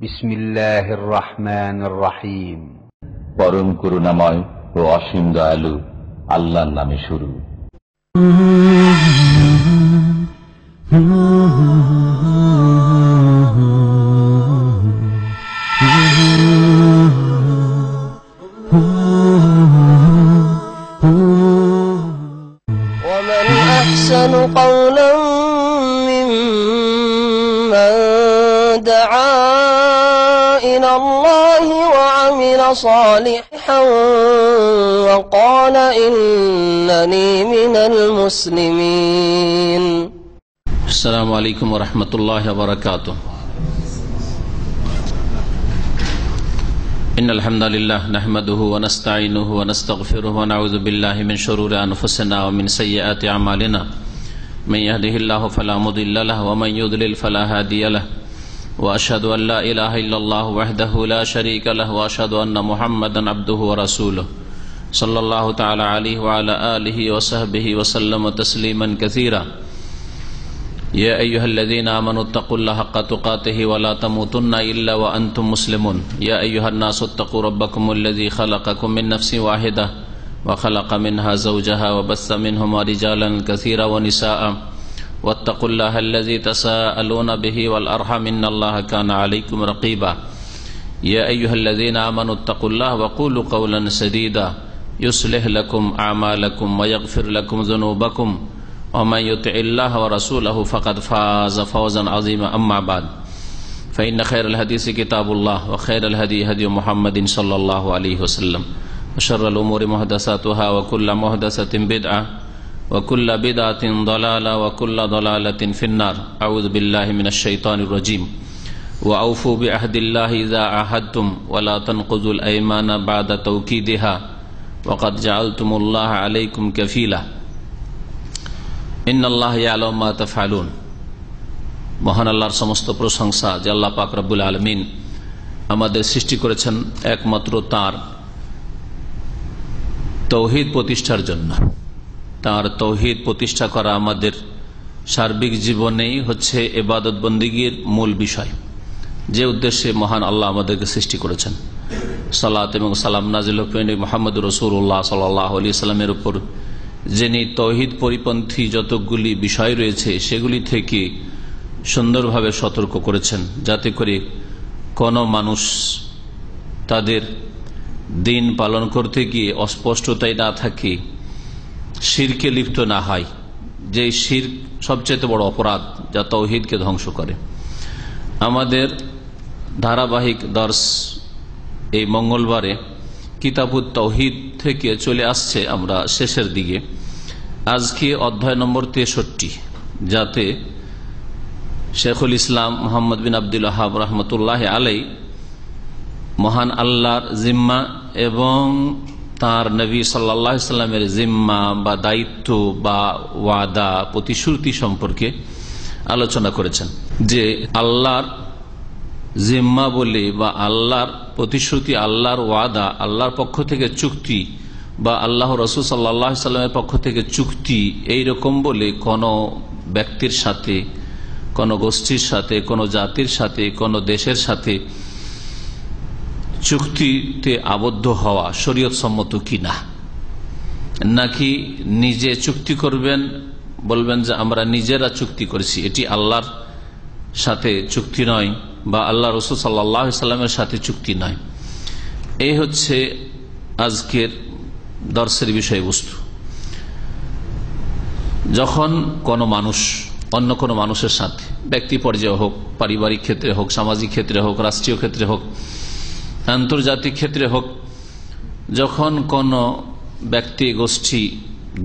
বিসমিল্লাহির রহমানির রহিম। পরম করুণাময় ও অসীম দয়ালু আল্লাহর নামে শুরু। ومن أحسن قولا ممن دعا إلى الله وعمل صالحا وقال إنني من المسلمين. السلام عليكم ورحمة الله وبركاته. إن الحمد لله نحمده ونستعينه ونستغفره ونعوذ بالله من شرور أنفسنا ومن سيئات أعمالنا من يهده الله فلا مضل له ومن يضلل فلا هادي له وأشهد أن لا إله إلا الله وحده لا شريك له وأشهد أن محمدا عبده ورسوله صلى الله تعالى عليه وعلى آله وصحبه وسلم تسليما كثيرا. يا أيها الذين آمنوا اتقوا الله حق تقاته ولا تموتن إلا وأنتم مسلمون. يا أيها الناس اتقوا ربكم الذي خلقكم من نفس واحدة وخلق منها زوجها وبث منهما رجالا كثيرا ونساء واتقوا الله الذي تساءلون به والأرحم إن الله كان عليكم رقيبا. يا أيها الذين آمنوا اتقوا الله وقولوا قولا سديدا يصلح لكم أعمالكم ويغفر لكم ذنوبكم ومن يطع الله ورسوله فقد فاز فوزا عظيما. أما بعد فإن خير الحديث كتاب الله وخير الهدي هدي محمد صلى الله عليه وسلم وشر الأمور محدثاتها وكل محدثة بدعة وكل بدعة ضلالة وكل ضلالة في النار. أعوذ بالله من الشيطان الرجيم. وأوفوا بعهد الله إذا عاهدتم ولا تنقضوا الأيمان بعد توكيدها وقد جعلتم الله عليكم كفيلا ইন্নাল্লাহ ইয়ালামু মা তাফআলুন। মহান আল্লাহর সমস্ত প্রশংসা যে আল্লাহ পাক রব্বুল আলামিন আমাদের সৃষ্টি করেছেন একমাত্র তার তৌহিদ প্রতিষ্ঠার জন্য। তার তৌহিদ প্রতিষ্ঠা করা আমাদের সার্বিক জীবনেই হচ্ছে ইবাদত বন্দেগীর মূল বিষয়, যে উদ্দেশ্যে মহান আল্লাহ আমাদেরকে সৃষ্টি করেছেন। সালাত এবং সালাম নাজিল হোক মুহাম্মদুর রাসূলুল্লাহ সাল্লাল্লাহু আলাইহি সাল্লামের উপর, যিনি তৌহিদ পরিপন্থী যতগুলি বিষয় রয়েছে সেগুলি থেকে সুন্দরভাবে সতর্ক করেছেন, যাতে করে কোনো মানুষ তাদের দিন পালন করতে গিয়ে অস্পষ্টতায় না থাকে, শিরকে লিপ্ত না হয়, যে শিরক সবচেয়ে বড় অপরাধ যা তৌহিদকে ধ্বংস করে। আমাদের ধারাবাহিক দর্শ এই মঙ্গলবারে কিতাবুত তাওহীদ থেকে চলে আসছে আমরা শেষের দিকে। আজকে অধ্যায় নম্বর 63, যাতে শেখুল ইসলাম মুহাম্মদ বিন আব্দুল ওয়াহাব রহমতুল্লাহ আলাইহি মহান আল্লাহর জিম্মা এবং তার নবী সাল্লাল্লাহু আলাইহি সাল্লামের জিম্মা বা দায়িত্ব বা ওয়াদা প্রতিশ্রুতি সম্পর্কে আলোচনা করেছেন। যে আল্লাহর জিম্মা বলে বা আল্লাহর প্রতিশ্রুতি, আল্লাহর ওয়াদা, আল্লাহর পক্ষ থেকে চুক্তি বা আল্লাহ রাসূল সাল্লাল্লাহু আলাইহি সাল্লামের পক্ষ থেকে চুক্তি, এই রকম বলে কোনো ব্যক্তির সাথে, কোনো গোষ্ঠীর সাথে, কোনো জাতির সাথে, কোনো দেশের সাথে চুক্তিতে আবদ্ধ হওয়া শরীয়ত সম্মত কিনা, নাকি নিজে চুক্তি করবেন, বলবেন যে আমরা নিজেরা চুক্তি করেছি, এটি আল্লাহর সাথে চুক্তি নয় বা আল্লাহ রাসূল সাল্লাল্লাহু আলাইহি সাল্লামের সাথে চুক্তি নয়। এই হচ্ছে আজকের দর্শের বিষয়বস্তু। যখন কোনো মানুষ অন্য কোনো মানুষের সাথে, ব্যক্তি পর্যায়ে হোক, পারিবারিক ক্ষেত্রে হোক, সামাজিক ক্ষেত্রে হোক, রাষ্ট্রীয় ক্ষেত্রে হোক, আন্তর্জাতিক ক্ষেত্রে হোক, যখন কোনো ব্যক্তি, গোষ্ঠী,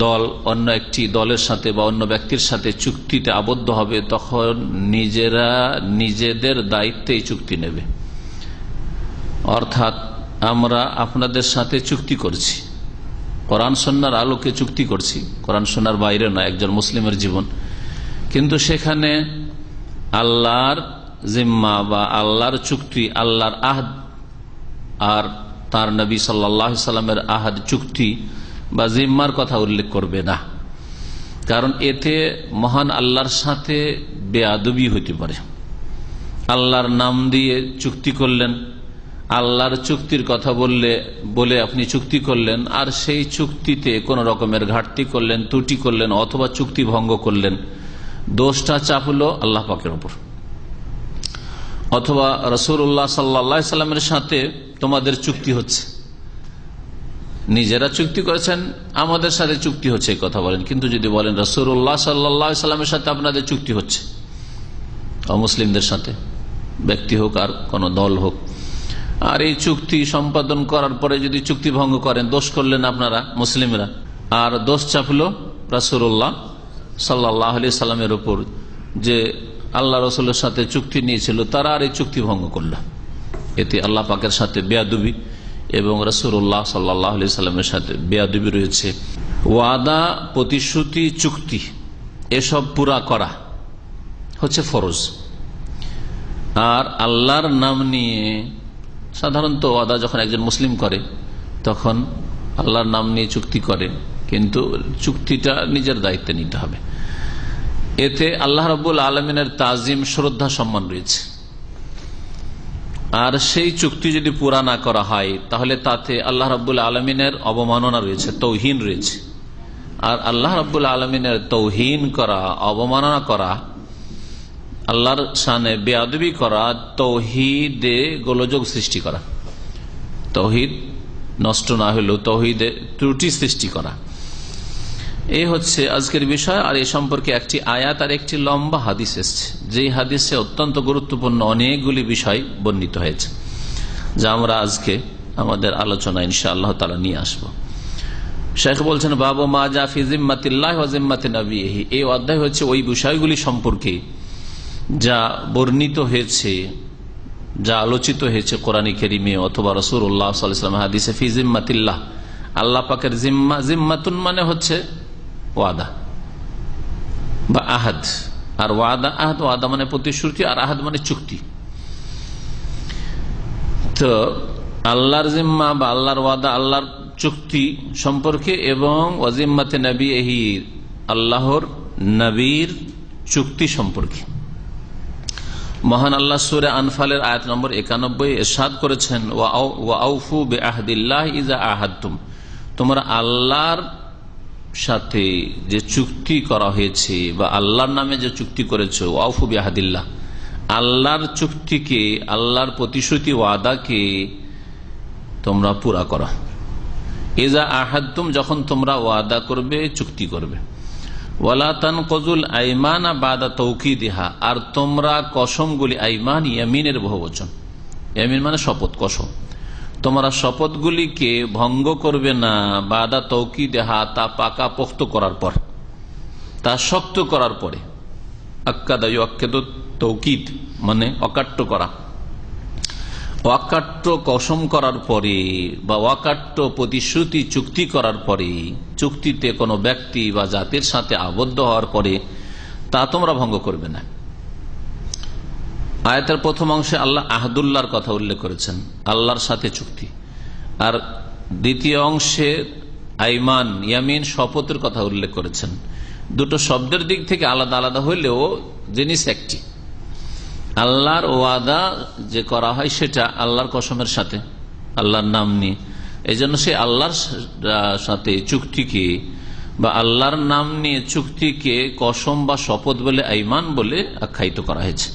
দল অন্য একটি দলের সাথে বা অন্য ব্যক্তির সাথে চুক্তিতে আবদ্ধ হবে, তখন নিজেরা নিজেদের দায়িত্বে চুক্তি নেবে। অর্থাৎ আমরা আপনাদের সাথে চুক্তি করছি, কোরআন সুন্নাহর আলোকে চুক্তি করছি, কোরআন সুন্নাহর বাইরে নয়, একজন মুসলিমের জীবন। কিন্তু সেখানে আল্লাহর জিম্মা বা আল্লাহর চুক্তি, আল্লাহর আহদ আর তার নবী সাল্লাল্লাহু আলাইহি সাল্লামের আহদ, চুক্তি বা জিম্মার কথা উল্লেখ করবে না। কারণ এতে মহান আল্লাহর সাথে বেয়াদবি হতে পারে। আল্লাহর নাম দিয়ে চুক্তি করলেন, আল্লাহর চুক্তির কথা বলে আপনি চুক্তি করলেন, আর সেই চুক্তিতে কোন রকমের ঘাটতি করলেন, ত্রুটি করলেন, অথবা চুক্তি ভঙ্গ করলেন, দোষটা চাপলো আল্লাহ পাকের উপর। অথবা রাসূলুল্লাহ সাল্লাল্লাহু আলাইহি সাল্লামের সাথে তোমাদের চুক্তি হচ্ছে, নিজেরা চুক্তি করেছেন, আমাদের সাথে চুক্তি হচ্ছে এই কথা বলেন, কিন্তু যদি বলেন রাসূলুল্লাহ সাল্লাল্লাহু আলাইহি সাল্লামের সাথে আপনাদের চুক্তি হচ্ছে, অমুসলিমদের সাথে, ব্যক্তি হোক আর কোন দল হোক, আর এই চুক্তি সম্পাদন করার পরে যদি চুক্তি ভঙ্গ করেন, দোষ করলেন আপনারা মুসলিমরা, আর দোষ চাপলো রাসূলুল্লাহ সাল্লাল্লাহু আলাইহি সাল্লামের উপর, যে আল্লাহ রসুলের সাথে চুক্তি নিয়েছিল, তারা আর এই চুক্তি ভঙ্গ করল, এতে আল্লাহ পাকের সাথে বেয়াদবি এবং রাসূলুল্লাহ সাল্লাল্লাহু আলাইহি সাল্লামের সাথে বেয়াদবি রয়েছে। ওয়াদা, প্রতিশ্রুতি, চুক্তি এসব পুরা করা হচ্ছে ফরজ। আর আল্লাহর নাম নিয়ে সাধারণত ওয়াদা যখন একজন মুসলিম করে, তখন আল্লাহর নাম নিয়ে চুক্তি করে, কিন্তু চুক্তিটা নিজের দায়িত্বে নিতে হবে। এতে আল্লাহ রাব্বুল আলামিনের তাজিম, শ্রদ্ধা, সম্মান রয়েছে। আর সেই চুক্তি যদি পুরা না করা হয়, তাহলে তাতে আল্লাহ রাব্বুল আলামিনের অবমাননা রয়েছে, তৌহিন রয়েছে। আর আল্লাহ রাব্বুল আলামিনের তৌহিন করা, অবমাননা করা, আল্লাহর শানে বেয়াদবি করা, তৌহিদে গোলযোগ সৃষ্টি করা, তৌহিদ নষ্ট না হলেও তৌহিদে ত্রুটি সৃষ্টি করা, এই হচ্ছে আজকের বিষয়। আর এই সম্পর্কে একটি আয়াত আর একটি লম্বা হাদিস এসছে, যেই হাদিসে অত্যন্ত গুরুত্বপূর্ণ অনেকগুলি বিষয় বর্ণিত হয়েছে, যা আমরা আজকে আমাদের আলোচনা ইনশাআল্লাহ তাআলা নিয়ে আসব। শেখ বলছেন, বাবু মা জা ফি জিম্মাতিল্লাহ ওয়া জিম্মাতি নবিহি, এই অধ্যায় হচ্ছে ওই বিষয়গুলি সম্পর্কে যা বর্ণিত হয়েছে, যা আলোচিত হয়েছে কোরআন কারীমে অথবা রাসূলুল্লাহ সাল্লাল্লাহু আলাইহি ওয়াসাল্লাম হাদিসে। ফি জিম্মাতিল্লাহ, আল্লাহ পাকের জিম্মা, জিম্মাতুন মানে হচ্ছে ওয়াদা বা আহাদ, আর ওয়াদা, আহাদ, ওয়াদা মানে প্রতিশ্রুতি, আর আহাদ মানে চুক্তি। তো আল্লাহর জিম্মা বা আল্লাহর ওয়াদা, আল্লাহর চুক্তি সম্পর্কে, এবং ওয়াজিম্মাতে নবিহি, আল্লাহর নবীর চুক্তি সম্পর্কে। মহান আল্লাহ সূরা আনফালের আয়াত নম্বর 91 ইরশাদ করেছেন, ওয়া আউফু বিআহদিল্লাহ ইযা আহাদতুম, তোমরা আল্লাহর সাথে যে চুক্তি করা হয়েছে বা আল্লাহর নামে যে চুক্তি করেছো, ওয়াউফু বিআহদিল্লাহ, আল্লাহর চুক্তিকে, আল্লাহর প্রতিশ্রুতি, ওয়াদাকে তোমরা পুরা করো। ইযা আহাদতুম, যখন তোমরা ওয়াদা করবে, চুক্তি করবে। ওয়ালা তানকুযুল আইমানা বাদা তাওকীদিহা, আর তোমরা কসমগুলি, আইমান ইয়ামিনের বহুবচন, ইয়ামিন মানে শপথ, কসম, তোমরা শপথগুলিকে ভঙ্গ করবে না, বাদা তাওকীদিহা, তা পাকা পোক্ত করার পর, তা শক্ত করার পরে। আক্কাদা ইউআক্কিদু, তাওকীদ মানে অকাট্য করা, অকাট্য কসম করার পরে বা অকাট্য প্রতিশ্রুতি, চুক্তি করার পরে, চুক্তিতে কোনো ব্যক্তি বা জাতির সাথে আবদ্ধ হওয়ার পরে তা তোমরা ভঙ্গ করবে না। আয়াতের প্রথম অংশে আল্লাহ আহদুল্লাহর কথা উল্লেখ করেছেন, আল্লাহর সাথে চুক্তি, আর দ্বিতীয় অংশে আইমান, ইয়ামিন, শপথের কথা উল্লেখ করেছেন। দুটো শব্দের দিক থেকে আলাদা আলাদা হইলেও জিনিস একটি। আল্লাহর ওয়াদা যে করা হয় সেটা আল্লাহর কসমের সাথে, আল্লাহর নাম নিয়ে, এই জন্য সে আল্লাহর সাথে চুক্তিকে বা আল্লাহর নাম নিয়ে চুক্তিকে কসম বা শপথ বলে, আইমান বলে আখ্যায়িত করা হয়েছে।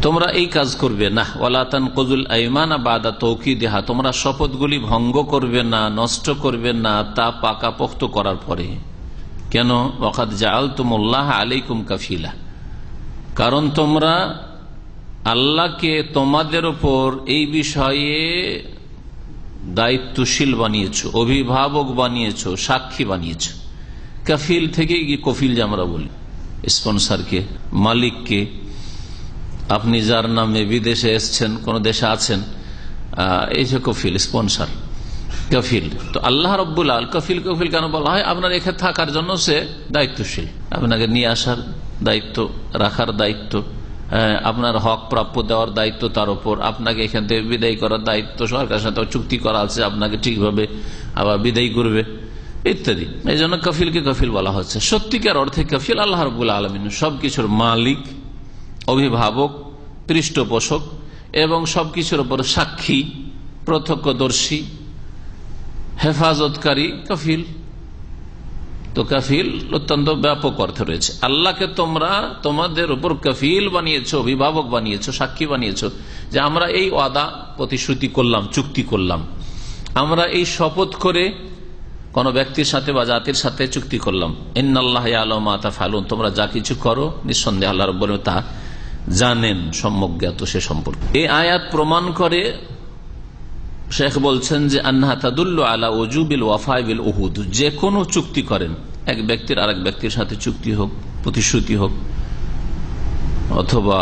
তোমরা এই কাজ করবে না, ওয়ালা তানকুযুল আইমানা বাদা তাওকীদিহা, তোমরা শপথগুলি ভঙ্গ করবে না, নষ্ট করবে না, তা পাকাপোক্ত করার পরে। কেন? ওয়াকাদ জাআলতুমুল্লাহ আলাইকুম কাফিলা, কারণ তোমরা আল্লাহকে তোমাদের উপর এই বিষয়ে দায়িত্বশীল বানিয়েছো, অভিভাবক বানিয়েছো, সাক্ষী বানিয়েছো। কাফিল থেকে কফিল যে আমরা বলি, স্পন্সরকে, মালিককে, আপনি যার নামে বিদেশে এসছেন, কোন দেশে আছেন, এই যে কফিল, স্পন্সর, কফিল। তো আল্লাহ রাব্বুল আলামিন কফিল, কফিল কেন বলা হয়? আপনার এখানে থাকার জন্য সে দায়িত্বশীল, আপনাকে নিয়ে আসার দায়িত্ব, রাখার দায়িত্ব, আপনার হক প্রাপ্য দেওয়ার দায়িত্ব তার উপর, আপনাকে এখান থেকে বিদায় করার দায়িত্ব, সরকারের সাথে চুক্তি করা আছে, আপনাকে ঠিকভাবে আবার বিদায় করবে, ইত্যাদি। এই জন্য কফিলকে কফিল বলা হচ্ছে। সত্যিকার অর্থে কফিল আল্লাহ রাব্বুল আলামিন, সবকিছুর মালিক অভিভাবক, পৃষ্ঠপোষক এবং সবকিছুর উপর সাক্ষী, প্রত্যক্ষদর্শী, হেফাজতকারী, কাফিল। তো কাফিল অত্যন্ত ব্যাপক অর্থে রয়েছে। আল্লাহকে তোমরা তোমাদের উপর কাফিল বানিয়েছো, অভিভাবক বানিয়েছো, সাক্ষী বানিয়েছো যে আমরা এই ওয়াদা প্রতিশ্রুতি করলাম, চুক্তি করলাম, আমরা এই শপথ করে কোন ব্যক্তির সাথে বা জাতির সাথে চুক্তি করলাম। ইন্নাল্লাহ ইয়ালামু মা তাফআলুন, তোমরা যা কিছু করো নিঃসন্দেহে আল্লাহ রাব্বুল আলামিন তা জানেন, সম্যক জ্ঞাত সে সম্পর্কে। এই আয়াত প্রমাণ করে, শেখ বলছেন যে আন্নাহা তাদুল্লু আলা ওজুবিল ওয়াফাই বিল উহুদ, যে কোনো চুক্তি করেন, এক ব্যক্তির আরেক ব্যক্তির সাথে চুক্তি হোক, প্রতিশ্রুতি হোক, অথবা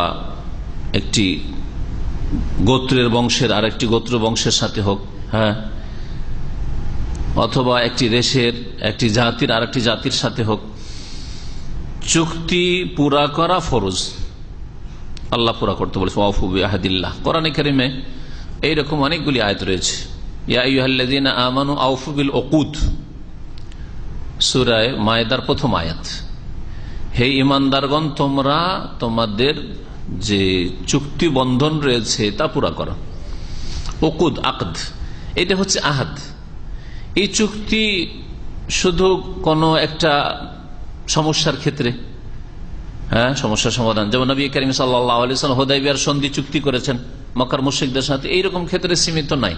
একটি গোত্রের বংশের আরেকটি গোত্র বংশের সাথে হোক, হ্যাঁ, অথবা একটি দেশের একটি জাতির আরেকটি জাতির সাথে হোক, চুক্তি পুরা করা ফরজ। আল্লাহ পুরা করতে বলেছে ওয়াফু বিআহদিল্লাহ। কোরআনে কারিমে এইরকম অনেকগুলি আয়াত রয়েছে। ইয়া আইয়ুহাল্লাযীনা আমানু আউফু বিল উকুদ, সূরা মায়েদার প্রথম আয়াত। হে ঈমানদারগণ, তোমরা তোমাদের যে চুক্তি বন্ধন রয়েছে তা পুরা করো। উকুদ, আকদ, এটা হচ্ছে আহাদ। এই চুক্তি শুধু কোনো একটা সমস্যার ক্ষেত্রে, হ্যাঁ, সমস্যার সমাধান, যেমন নবী করিম সাল্লাল্লাহু আলাইহি ওয়াসাল্লাম হুদায়বিয়ার সন্ধি চুক্তি করেছেন মক্কার মুশরিকদের সাথে, এইরকম ক্ষেত্রে সীমিত নাই,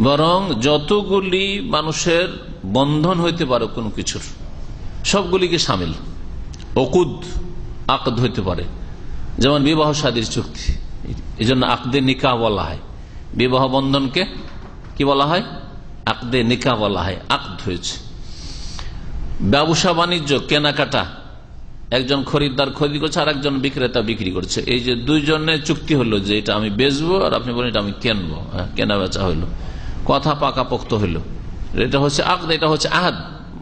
বরং যতগুলি মানুষের বন্ধন হইতে পারে কোনো কিছুর সবগুলিকে সামিল উকুদ, আকদ হইতে পারে। যেমন বিবাহ শাদীর চুক্তি, এই জন্য আকদে নিকাহ বলা হয়। বিবাহ বন্ধনকে কি বলা হয়? আকদে নিকাহ বলা হয়, আকদ হয়েছে। ব্যবসা বাণিজ্য, কেনাকাটা, একজন খরিদ্দার খরিদ করছে আর একজন বিক্রেতা বিক্রি করছে, এই যে দুইজনে চুক্তি হলো যে এটা আমি বেচবো আর আপনি বলেন এটা আমি কেনবো, কেনা বেচা হইলো, কথা পাকাপোক্ত হইলো, এটা হচ্ছে আকদ, এটা হচ্ছে আহাদ।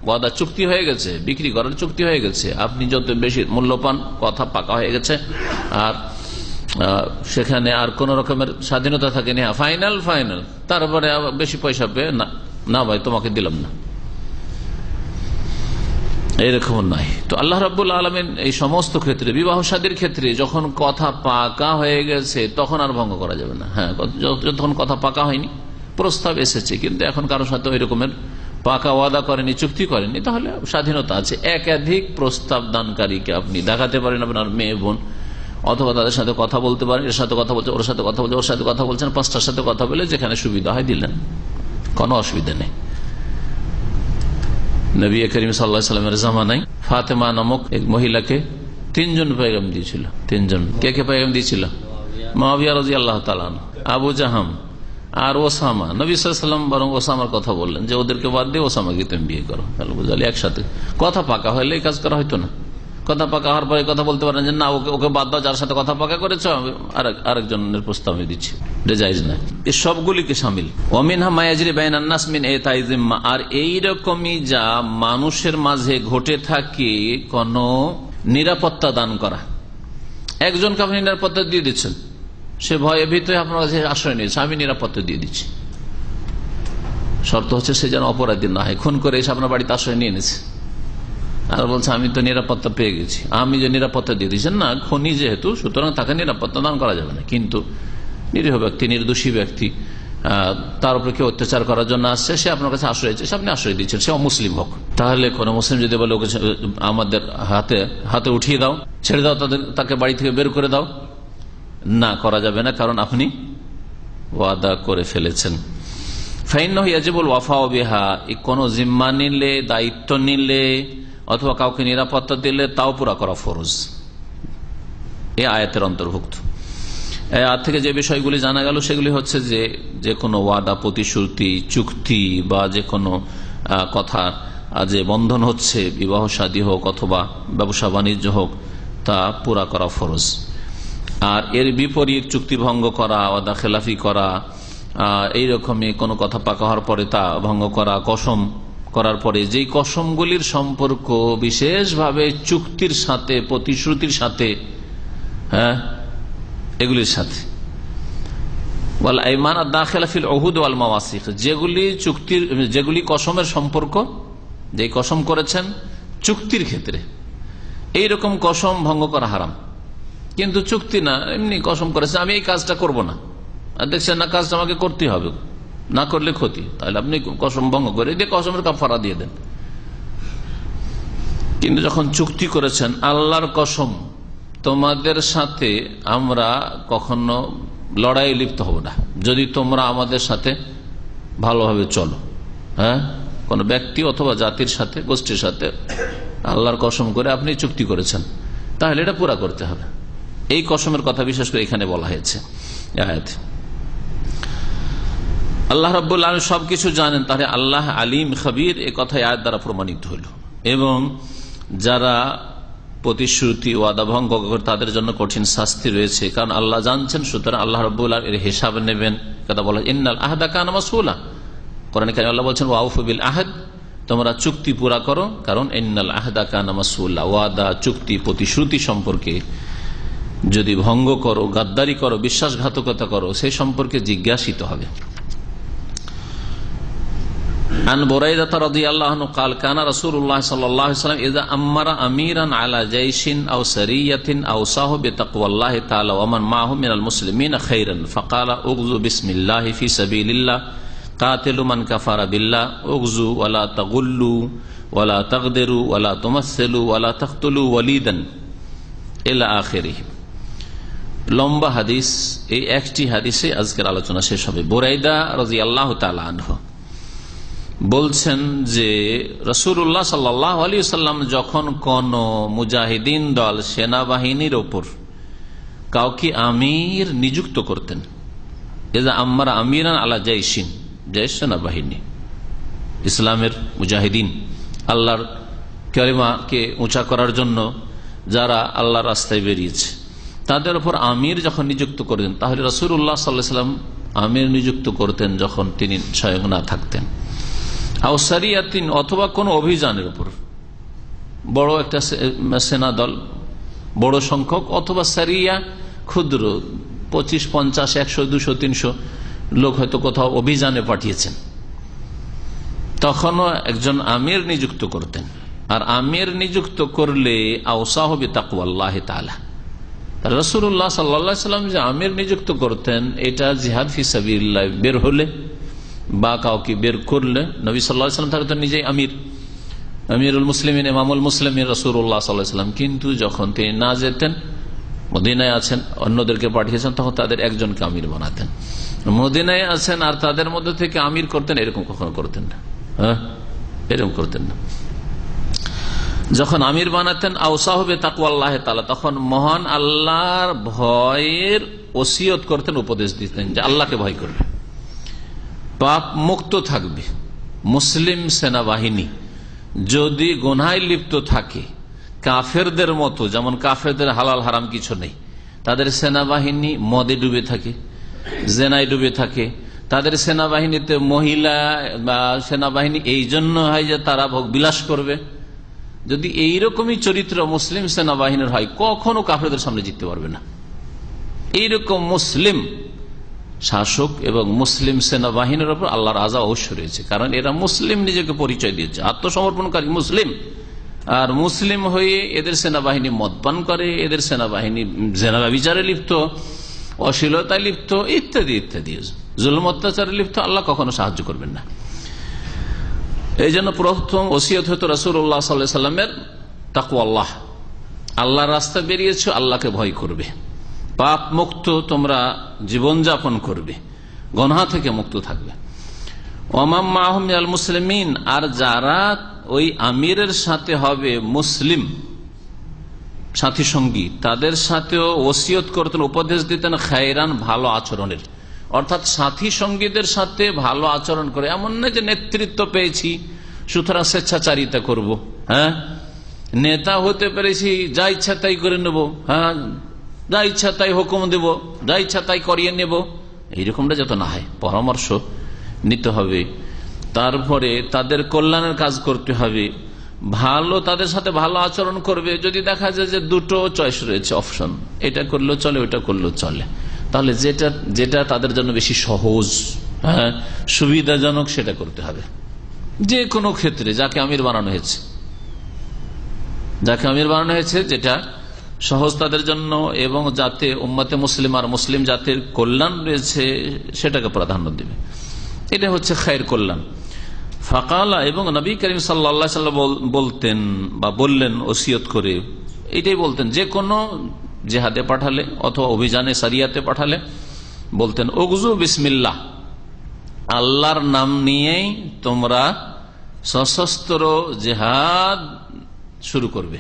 ওয়াদা, চুক্তি হয়ে গেছে, বিক্রি করার চুক্তি হয়ে গেছে, আপনি যত বেশি মূল্য পান, কথা পাকা হয়ে গেছে, আর সেখানে আর কোন রকমের স্বাধীনতা থাকেনি। ফাইনাল ফাইনাল, তারপরে বেশি পয়সা পেয়ে না ভাই তোমাকে দিলাম না, এইরকম নাই। তো আল্লাহ রাব্বুল আলামিন এই সমস্ত ক্ষেত্রে, বিবাহ শাদীর ক্ষেত্রে যখন কথা পাকা হয়ে গেছে তখন আর ভঙ্গ করা যাবে না। হ্যাঁ, যখন কথা পাকা হয়নি, প্রস্তাব এসেছে কিন্তু এখন কারোর সাথে ওই রকমের পাকা ওয়াদা করেনি, চুক্তি করেনি, তাহলে স্বাধীনতা আছে। একাধিক প্রস্তাব দানকারীকে আপনি দেখাতে পারেন, আপনার মেয়ে বোন, অথবা তাদের সাথে কথা বলতে পারেন, এর সাথে কথা বলছে, ওর সাথে কথা বলছে, ওর সাথে কথা বলছেন, পাঁচটার সাথে কথা বলে যেখানে সুবিধা হয় দিলেন, কোনো অসুবিধা নেই। নবী করিম সাল্লাল্লাহু আলাইহি ওয়াসাল্লামের জামানায় ফাতেমা নামক এক মহিলাকে 3 জন পয়গাম দিয়েছিল। 3 জন কে পয়গাম দিয়েছিল? মুআবিয়া রাদিয়াল্লাহু তাআলা আনহু, আবু জাহাম আর ওসামা। নবী সাল্লাল্লাহু আলাইহি ওয়াসাল্লাম বরং ওসামার কথা বললেন যে ওদেরকে বাদ দিয়ে ওসামাকে তুমি বিয়ে করো। তাহলে বুঝালি একসাথে কথা পাকা হলে এই কাজ করা হইতো না। কথা পাকা হওয়ার পরে কথা বলতে পারেন যে না, ওকে বাদ দাও, যার সাথে কথা পাকা করেছো আরেকজনের প্রস্তাব দিচ্ছি, এটা জায়েজ না। এই সবগুলিকে শামিল। ওয়ামিনহা মা ইয়াজরি বাইনান নাস মিন ইতাই জিম্মা, আর এইরকমই যা মানুষের মাঝে ঘটে থাকে কোন নিরাপত্তা দান করা। একজনকে আপনি নিরাপত্তা দিয়ে দিচ্ছেন, সে ভয়ে ভীতই আপনার কাছে আশ্রয় নিয়েছে, আমি নিরাপত্তা দিয়ে দিচ্ছি। শর্ত হচ্ছে সে যেন অপরাধী না হয়, খুন করে এসে আপনার বাড়িতে আশ্রয় নিয়ে নিয়েছে আর বলছে আমি তো নিরাপত্তা পেয়ে গেছি। আমি যে নিরাপত্তা দিয়ে দিচ্ছেন না, খনি যেহেতু, সুতরাং তাকে নিরাপত্তা দান করা যাবে না। কিন্তু নিরীহ ব্যক্তি, নির্দোষী ব্যক্তি, তার উপরে কেউ অত্যাচার করার জন্য আসছে, সে আপনার কাছে আশ্রয় দিচ্ছে, আপনি আশ্রয় দিচ্ছেন, সে অমুসলিম হোক। তাহলে কোন মুসলিম যদি বলে ওকে আমাদের হাতে উঠিয়ে দাও, ছেড়ে দাও, তাকে বাড়ি থেকে বের করে দাও, না, করা যাবে না, কারণ আপনি ওয়াদা করে ফেলেছেন। ফাইন্নাহু ইয়াজিবুল ওয়াফাউ বিহা, কোন জিম্মা নিলে, দায়িত্ব নিলে অথবা কাউকে নিরাপত্তা দিলে তাও পুরা করা ফরজ, এই আয়াতের অন্তর্ভুক্ত। এই আয়াত থেকে যে বিষয়গুলি জানা গেল সেগুলি হচ্ছে যে কোনো ওয়াদা, প্রতিশ্রুতি, চুক্তি বা যে কোনো কথা যে বন্ধন হচ্ছে, বিবাহ শাদী হোক অথবা ব্যবসা বাণিজ্য হোক, তা পুরা করা ফরজ। আর এর বিপরীত চুক্তি ভঙ্গ করা, ওয়াদা খেলাফি করা, এইরকমই কোনো কথা পাকা হওয়ার পরে তা ভঙ্গ করা, কসম করার পরে যেই কসমগুলির সম্পর্ক বিশেষভাবে চুক্তির সাথে, প্রতিশ্রুতির সাথে, হ্যাঁ, এগুলির সাথে, ওয়াল আইমান আদ-দাখিলা ফিল উহুদ ওয়াল মাওয়াসিক, যেগুলি কসমের সম্পর্ক, যেই কসম করেছেন চুক্তির ক্ষেত্রে, এইরকম কসম ভঙ্গ করা হারাম। কিন্তু চুক্তি না, এমনি কসম করেছে আমি এই কাজটা করব না, আর দেখছেন না কাজটা আমাকে করতে হবে, না করলে ক্ষতি, তাহলে আপনি কসম ভঙ্গ করে দিয়ে কসমের কাফারা দিয়ে দেন। কিন্তু যখন চুক্তি করেছেন আল্লাহর কসম তোমাদের সাথে আমরা কখনো লড়াই লিপ্ত হব না যদি তোমরা আমাদের সাথে ভালোভাবে চলো, হ্যাঁ, কোন ব্যক্তি অথবা জাতির সাথে, গোষ্ঠীর সাথে আল্লাহর কসম করে আপনি চুক্তি করেছেন, তাহলে এটা পুরা করতে হবে। এই কসমের কথা বিশেষ করে এখানে বলা হয়েছে আয়াতে। আল্লাহ রাব্বুল আলামিন সবকিছু জানেন, তাহলে আল্লাহ আলিম খবীর এ কথা আয়াত দ্বারা প্রমাণিত হইল। এবং যারা প্রতিশ্রুতি ওয়াদা ভঙ্গ করে তাদের জন্য কঠিন শাস্তি রয়েছে, কারণ আল্লাহ জানছেন, সুতরাং আল্লাহ রাব্বুল আলামিন এর হিসাব নেবেন। কথা বলা ইন্নাল আহদা কানা মাসউলা, কোরআনে কারিমে আল্লাহ বলছেন ওয়াউফু বিল আহদ, তোমরা চুক্তি পুরা করো, কারণ ইন্নাল আহদা কানা মাসউলা, ওয়াদা চুক্তি প্রতিশ্রুতি সম্পর্কে যদি ভঙ্গ করো, গাদ্দারি করো, বিশ্বাসঘাতকতা করো, সেই সম্পর্কে জিজ্ঞাসিত হবে। عن بريدة رضي الله عنه قال كان رسول الله صلى الله عليه وسلم إذا أمر أميرا على جيش أو سرية أوصاه بتقوى الله تعالى ومن معه من المسلمين خيرا فقال اغزوا بسم الله في سبيل الله قاتلوا من كفر بالله اغزوا ولا تغلوا ولا تغدروا ولا تمثلوا ولا تقتلوا وليدا إلى آخره। লম্বা হাদিস, এই একটি হাদিসে আজকের আলোচনা শেষ হবে। বুরাইদা রাদিয়াল্লাহু তাআলা আনহু বলছেন যে রাসূলুল্লাহ সাল্লাল্লাহু আলাইহি ওয়াসাল্লাম যখন কোন মুজাহিদিন দল, সেনাবাহিনীর ওপর কাউকে আমির নিযুক্ত করতেন, এজা আম্মারা আমিরান আলা জাইশিন, জাইশ সেনাবাহিনী, ইসলামের মুজাহিদিন, আল্লাহর কালিমাকে উঁচা করার জন্য যারা আল্লাহর রাস্তায় বেরিয়েছে, তাদের উপর আমির যখন নিযুক্ত করতেন, তাহলে রাসূলুল্লাহ সাল্লাল্লাহু আলাইহি ওয়াসাল্লাম আমির নিযুক্ত করতেন যখন তিনি স্বয়ং না থাকতেন। আউসারিয়াতিন, অথবা কোন অভিযানের উপর, বড় একটা সেনা দল, বড় সংখ্যক, অথবা সারিয়া ক্ষুদ্র 25, 50, 100, 200, 300 লোক হয়তো কোথাও অভিযানে পাঠিয়েছেন, তখনও একজন আমির নিযুক্ত করতেন। আর আমির নিযুক্ত করলে আওসাহু বিতাকওয়াল্লাহি তাআলা, রাসূলুল্লাহ সাল্লাল্লাহু আলাইহি ওয়াসাল্লাম যে আমির নিযুক্ত করতেন, এটা জিহাদ ফি সাবিলিল্লাহ বের হলে বা কাউকে বের করলে, নবী সাল্লাল্লাহু আলাইহি ওয়াসাল্লাম তাহলে তো নিজেই আমিরুল মুসলিমিন, ইমামুল মুসলিমিন রাসূলুল্লাহ সাল্লাল্লাহু আলাইহি ওয়াসাল্লাম, কিন্তু যখন তিনি না যেতেন, মদিনায় আছেন, অন্যদেরকে পাঠিয়েছেন, তখন তাদের একজনকে আমির বানাতেন। মদিনায় আছেন আর তাদের মধ্যে থেকে আমির করতেন, এরকম কখনো করতেন না, হ্যাঁ, এরকম করতেন না। যখন আমির বানাতেন আওসাহু বিতাকওয়াল্লাহি তাআলা, তখন মহান আল্লাহর ভয়ের ওসিয়ত করতেন, উপদেশ দিতেন যে আল্লাহকে ভয় করবে, পাপ মুক্ত থাকবে। মুসলিম সেনাবাহিনী যদি গুনাহে লিপ্ত থাকে কাফেরদের মতো, যেমন কাফেরদের হালাল হারাম কিছু নেই, তাদের সেনাবাহিনী মদে ডুবে থাকে, জেনায় ডুবে থাকে, তাদের সেনাবাহিনীতে মহিলা বা সেনাবাহিনী এই জন্য হয় যে তারা ভোগ বিলাস করবে, যদি এইরকমই চরিত্র মুসলিম সেনাবাহিনীর হয়, কখনো কাফেরদের সামনে জিততে পারবে না। এইরকম মুসলিম শাসক এবং মুসলিম সেনাবাহিনীর উপর আল্লাহর আযাব অবশ্যই রয়েছে, কারণ এরা মুসলিম নিজেকে পরিচয় দিয়েছে, আত্মসমর্পণকারী মুসলিম, আর মুসলিম হয়ে এদের সেনাবাহিনী মদপান করে, এদের সেনাবাহিনী জেনা বিচারে লিপ্ত, অশ্লীলতায় লিপ্ত, ইত্যাদি ইত্যাদি, জুলুম অত্যাচারে লিপ্ত, আল্লাহ কখনো সাহায্য করবেন না। এই জন্য প্রথম ওসিয়ত হতো রাসূলুল্লাহ সাল্লাল্লাহু আলাইহি ওয়াসাল্লামের তাকওয়াল্লাহ, আল্লাহর রাস্তা বেরিয়েছো, আল্লাহকে ভয় করবে, পাপ মুক্ত তোমরা জীবনযাপন করবে, গুনাহ থেকে মুক্ত থাকবে। ওয়ামান মাআহুম মিনাল মুসলিমিন, আর যারা ওই আমিরের সাথে হবে মুসলিম সাথী সঙ্গী, তাদের সাথেও ওসিয়ত করতেন, উপদেশ দিতেন খায়রান, ভালো আচরণের, অর্থাৎ সাথী সঙ্গীদের সাথে ভালো আচরণ করে, এমন নয় যে নেতৃত্ব পেয়েছি সুতরাং স্বেচ্ছাচারিতা করব, হ্যাঁ, নেতা হতে পেরেছি যা ইচ্ছা তাই করে নেব, হ্যাঁ, যা ইচ্ছা তাই হুকুম দেব, যা ইচ্ছা তাই করিয়ে নেব, এইরকমটা যত না হয়, পরামর্শ নিতে হবে, তারপরে তাদের কল্যাণের কাজ করতে হবে, ভালো তাদের সাথে ভালো আচরণ করবে। যদি দেখা যায় যে দুটো চয়েস রয়েছে, অপশন, এটা করলেও চলে, ওইটা করলেও চলে, তাহলে যেটা যেটা তাদের জন্য বেশি সহজ, হ্যাঁ, সুবিধাজনক, সেটা করতে হবে। যে কোনো ক্ষেত্রে যাকে আমির বানানো হয়েছে, যেটা সহজ তাদের জন্য এবং যাতে উম্মতে মুসলিম আর মুসলিম জাতির কল্যাণ রয়েছে সেটাকে প্রাধান্য দিবে, এটা হচ্ছে খায়ের কল্যাণ। ফাকালা, এবং নবী করিম সাল্লাল্লাহু আলাইহি ওয়াসাল্লাম বলতেন বা বললেন ওসিয়ত করে, এটাই বলতেন যে কোনো জেহাদে পাঠালে অথবা অভিযানে সারিয়াতে পাঠালে বলতেন উগজু বিসমিল্লাহ, আল্লাহর নাম নিয়েই তোমরা সশস্ত্র জেহাদ শুরু করবে।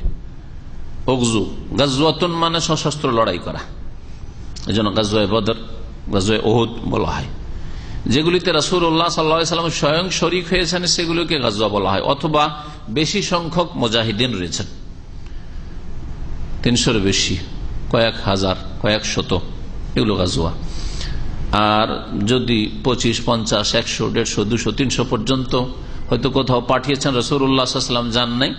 উগজু, গাজওয়াতুন মানে সশস্ত্র লড়াই করা, এই জন্য গাজওয়ায়ে বদর, গাজওয়ায়ে উহুদ বলা হয়। যেগুলিতে রাসূলুল্লাহ সাল্লাল্লাহু আলাইহি ওয়াসাল্লাম স্বয়ং শরীক হয়েছেন সেগুলোকে গাজওয়া বলা হয়, অথবা বেশি সংখ্যক মুজাহিদিন রয়েছেন, 300-এর বেশি, কয়েক হাজার, কয়েক শত, এগুলো গাজওয়া। আর যদি 25, 50, 100, 150, 200, 300 পর্যন্ত হয়তো কোথাও পাঠিয়েছেন রাসূলুল্লাহ সাল্লাল্লাহু আলাইহি ওয়াসাল্লাম যান নাই,